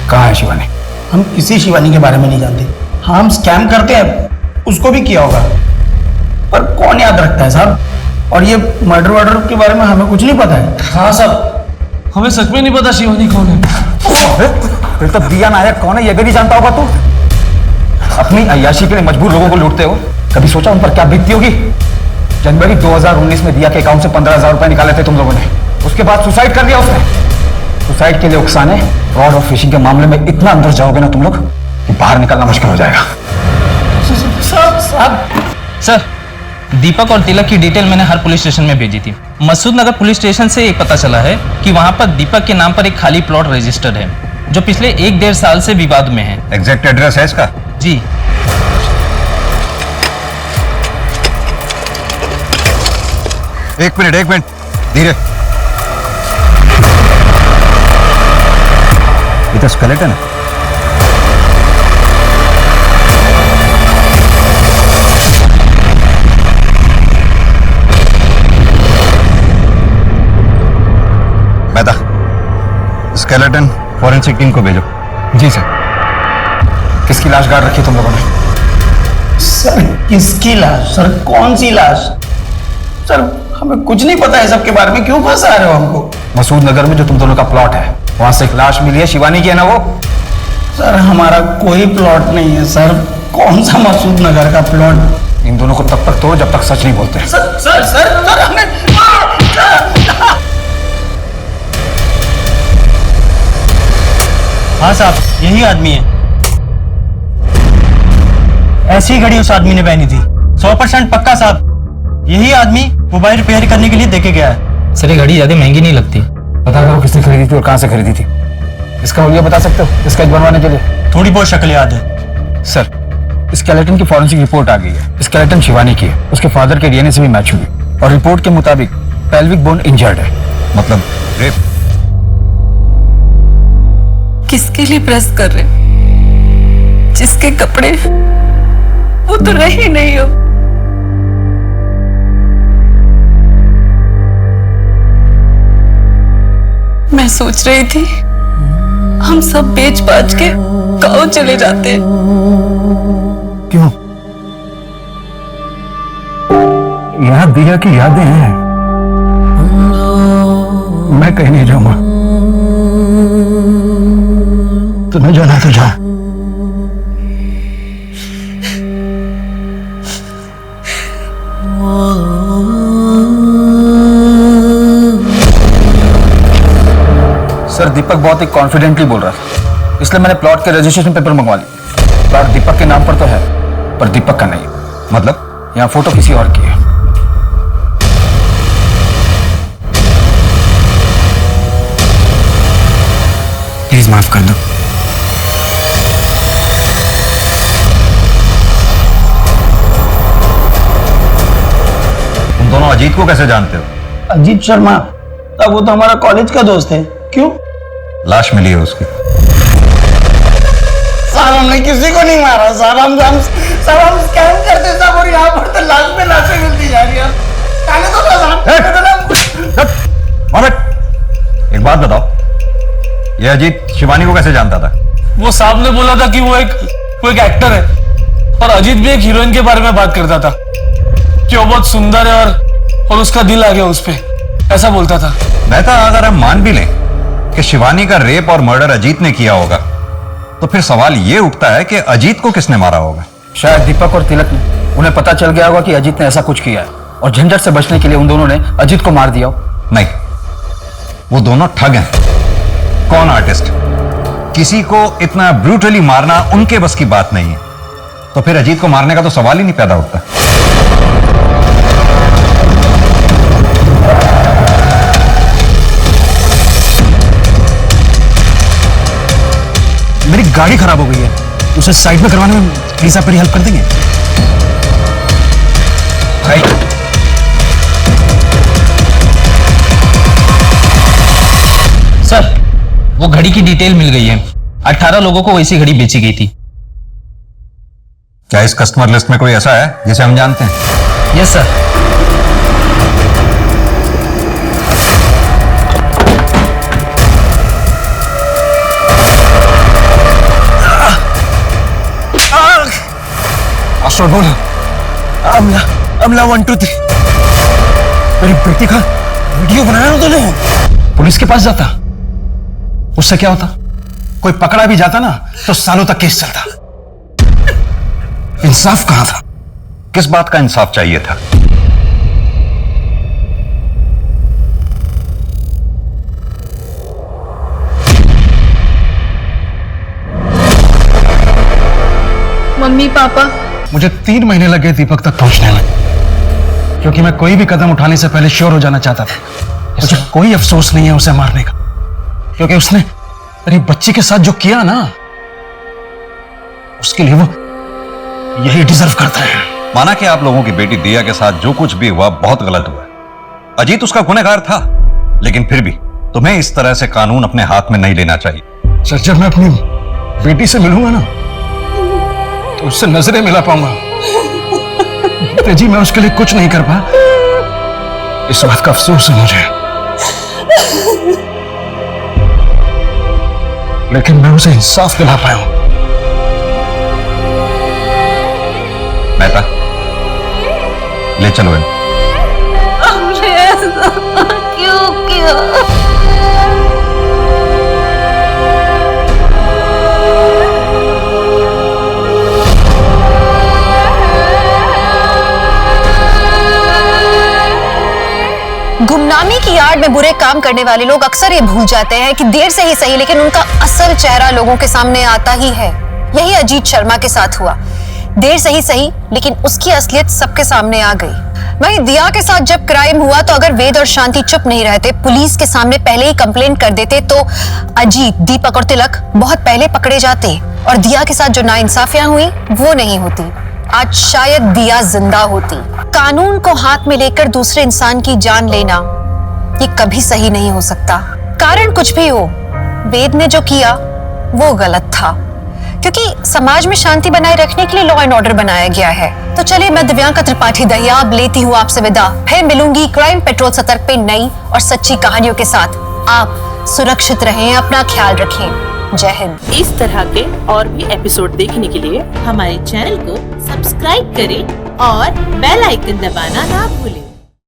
कहाँ है शिवानी? हम किसी शिवानी के बारे में नहीं जानते। हाँ, हम स्कैम करते हैं, उसको भी किया होगा, पर कौन याद रखता है साहब? और ये मर्डर के बारे में हमें कुछ नहीं पता है। हाँ साहब, हमें सच में नहीं पता शिवानी कौन है। फिर तो दिया नायक कौन है ये भी नहीं जानता होगा तू? अपनी अय्याशी के लिए मजबूर लोगों को लूटते हो, कभी सोचा उन पर क्या बीतती होगी? जनवरी 2019 में दिया के अकाउंट से 15,000 रुपए निकाले थे तुम लोगों ने, उसके बाद सुसाइड कर दिया उसने। सुसाइड के लिए उकसाने, फ्रॉड और फिशिंग के मामले में इतना अंदर जाओगे ना तुम लोग कि बाहर निकलना मुश्किल हो जाएगा। सर, दीपक और तिलक की डिटेल मैंने हर पुलिस स्टेशन में भेजी थी। मसूद नगर पुलिस स्टेशन से एक पता चला है कि वहां पर दीपक के नाम पर एक खाली प्लॉट रजिस्टर्ड है, जो पिछले 1-1.5 साल से विवाद में है। एग्जैक्ट एड्रेस है इसका? जी। एक मिनट, धीरे। ये तो स्केलेटन है। मेहता, स्केलेटन फॉरेंसिक टीम को भेजो। जी सर। किसकी लाश गाड़ रखी तुम लोगों ने? सर, किसकी लाश? सर, कौन सी लाश? सर, हमें कुछ नहीं पता है सबके बारे में, क्यों फंसा रहे हो हमको? मसूद नगर में जो तुम दोनों का प्लॉट है, वहां से एक लाश मिली है, शिवानी की है ना वो? सर, हमारा कोई प्लॉट नहीं है सर। कौन सा मसूद नगर का प्लॉट? इन दोनों को तब तक तोड़ो जब तक सच नहीं बोलते। सर हमें हाँ साहब, यही आदमी है। ऐसी घड़ी उस आदमी ने पहनी थी, 100% पक्का साहब। यही आदमी मोबाइल रिपेयर करने के लिए देके गया है। सर, ये घड़ी ज्यादा महंगी नहीं लगती। पता करो किसने खरीदी थी और कहां से खरीदी थी। इसका हुलिया बता सकते हो स्केच बनवाने के लिए? थोड़ी बहुत शक्ल याद है सर। स्केलेटन की फॉरेंसिक रिपोर्ट आ गई है। स्केलेटन शिवानी की है, उसके फादर के DNA से भी मैच हुई और रिपोर्ट के मुताबिक पेल्विक बोन इंजर्ड है। मतलब रेप? किसके लिए प्रेस कर रहे? जिसके कपड़े वो तो रही नहीं हो। मैं सोच रही थी हम सब बेच बाच के गाँव चले जाते हैं। क्यों? यहाँ दिया की यादें हैं। मैं कहीं नहीं जाऊंगा। तुम्हें जाना तो जाओ। सर, दीपक बहुत ही कॉन्फिडेंटली बोल रहा था, इसलिए मैंने प्लॉट के रजिस्ट्रेशन पेपर मंगवा लिए। प्लॉट दीपक के नाम पर तो है, पर दीपक का नहीं। मतलब? यहाँ फोटो किसी और की है। प्लीज माफ कर दो। तुम दोनों अजीत को कैसे जानते हो? अजीत शर्मा? तब वो तो हमारा कॉलेज का दोस्त है। क्यों? लाश मिली है उसकी। सर, हमने किसी को नहीं मारा सर। हम स्कैम करते सब, और यहाँ पर तो लाश पे लाशें मिलती जा रही है। एक बात बताओ, ये अजीत शिवानी को कैसे जानता था? वो साहब ने बोला था कि वो एक एक्टर है, और अजीत भी एक हीरोइन के बारे में बात करता था कि वो बहुत सुंदर है और उसका दिल आ गया उस पे, ऐसा बोलता था। मेहता, अगर हम मान भी लें कि शिवानी का रेप और मर्डर अजीत ने किया होगा, तो फिर सवाल ये उठता है कि अजीत को किसने मारा होगा? शायद दीपक और तिलक ने, उन्हें पता चल गया होगा कि अजीत ने ऐसा कुछ किया है, और झंझट से बचने के लिए उन दोनों ने अजीत को मार दिया हो। नहीं, वो दोनों ठग हैं। कौन आर्टिस्ट? किसी को इतना ब्रूटली मारना उनके बस की बात नहीं है, तो फिर अजीत को मारने का तो सवाल ही नहीं पैदा होता। गाड़ी खराब हो गई है, उसे साइड में करवाने में प्लीज आप मेरी हेल्प कर देंगे? भाई सर, वो घड़ी की डिटेल मिल गई है। 18 लोगों को वैसी घड़ी बेची गई थी। क्या इस कस्टमर लिस्ट में कोई ऐसा है जिसे हम जानते हैं? Yes sir. आश्रय बोलो। अमला, अमला 1 2 3। मेरी बेटी का वीडियो बनाया ना तूने? पुलिस के पास जाता, उससे क्या होता? कोई पकड़ा भी जाता ना तो सालों तक केस चलता। इंसाफ कहां था? किस बात का इंसाफ चाहिए था? मम्मी पापा, मुझे 3 महीने लगे दीपक तक पहुंचने में, क्योंकि मैं कोई भी कदम उठाने से पहले श्योर हो जाना चाहता था। मुझे कोई अफसोस नहीं है उसे मारने का, क्योंकि उसने मेरी बच्ची के साथ जो किया ना, उसके लिए वो यही डिजर्व करता है। माना कि आप लोगों की बेटी दिया के साथ जो कुछ भी हुआ बहुत गलत हुआ। अजीत उसका गुनहगार था, लेकिन फिर भी तुम्हें इस तरह से कानून अपने हाथ में नहीं लेना चाहिए। सर, जब मैं अपनी बेटी से मिलूंगा ना तो उससे नजरें मिला पाऊंगा। जी, मैं उसके लिए कुछ नहीं कर पाया, इस बात का अफसोस है मुझे, लेकिन मैं उसे इंसाफ दिला पाया हूं। मेहता, ले चलो इन। हमने ऐसा क्यों किया? गुमनामी की आड़ में बुरे काम करने वाले लोग अक्सर ये भूल जाते हैं कि देर से ही सही, लेकिन उनका असल चेहरा लोगों के सामने आता ही है। यही अजीत शर्मा के साथ हुआ। देर से ही सही, लेकिन उसकी असलियत सबके सामने आ गई। वहीं दिया के साथ जब क्राइम हुआ तो अगर वेद और शांति चुप नहीं रहते, पुलिस के सामने पहले ही कंप्लेंट कर देते, तो अजीत, दीपक और तिलक बहुत पहले पकड़े जाते और दिया के साथ जो नाइंसाफियां हुई वो नहीं होती। आज शायद दिया जिंदा होती। कानून को हाथ में लेकर दूसरे इंसान की जान लेना ये कभी सही नहीं हो सकता। कारण कुछ भी हो, वेद ने जो किया वो गलत था, क्योंकि समाज में शांति बनाए रखने के लिए लॉ एंड ऑर्डर बनाया गया है। तो चलिए, मैं दिव्यांका त्रिपाठी दहिया अब लेती हूँ आपसे विदा। फिर मिलूंगी क्राइम पेट्रोल सतर्क पे नई और सच्ची कहानियों के साथ। आप सुरक्षित रहें, अपना ख्याल रखें। जय हिंद। इस तरह के और भी एपिसोड देखने के लिए हमारे चैनल को सब्सक्राइब करें और बेल आइकन दबाना ना भूलें।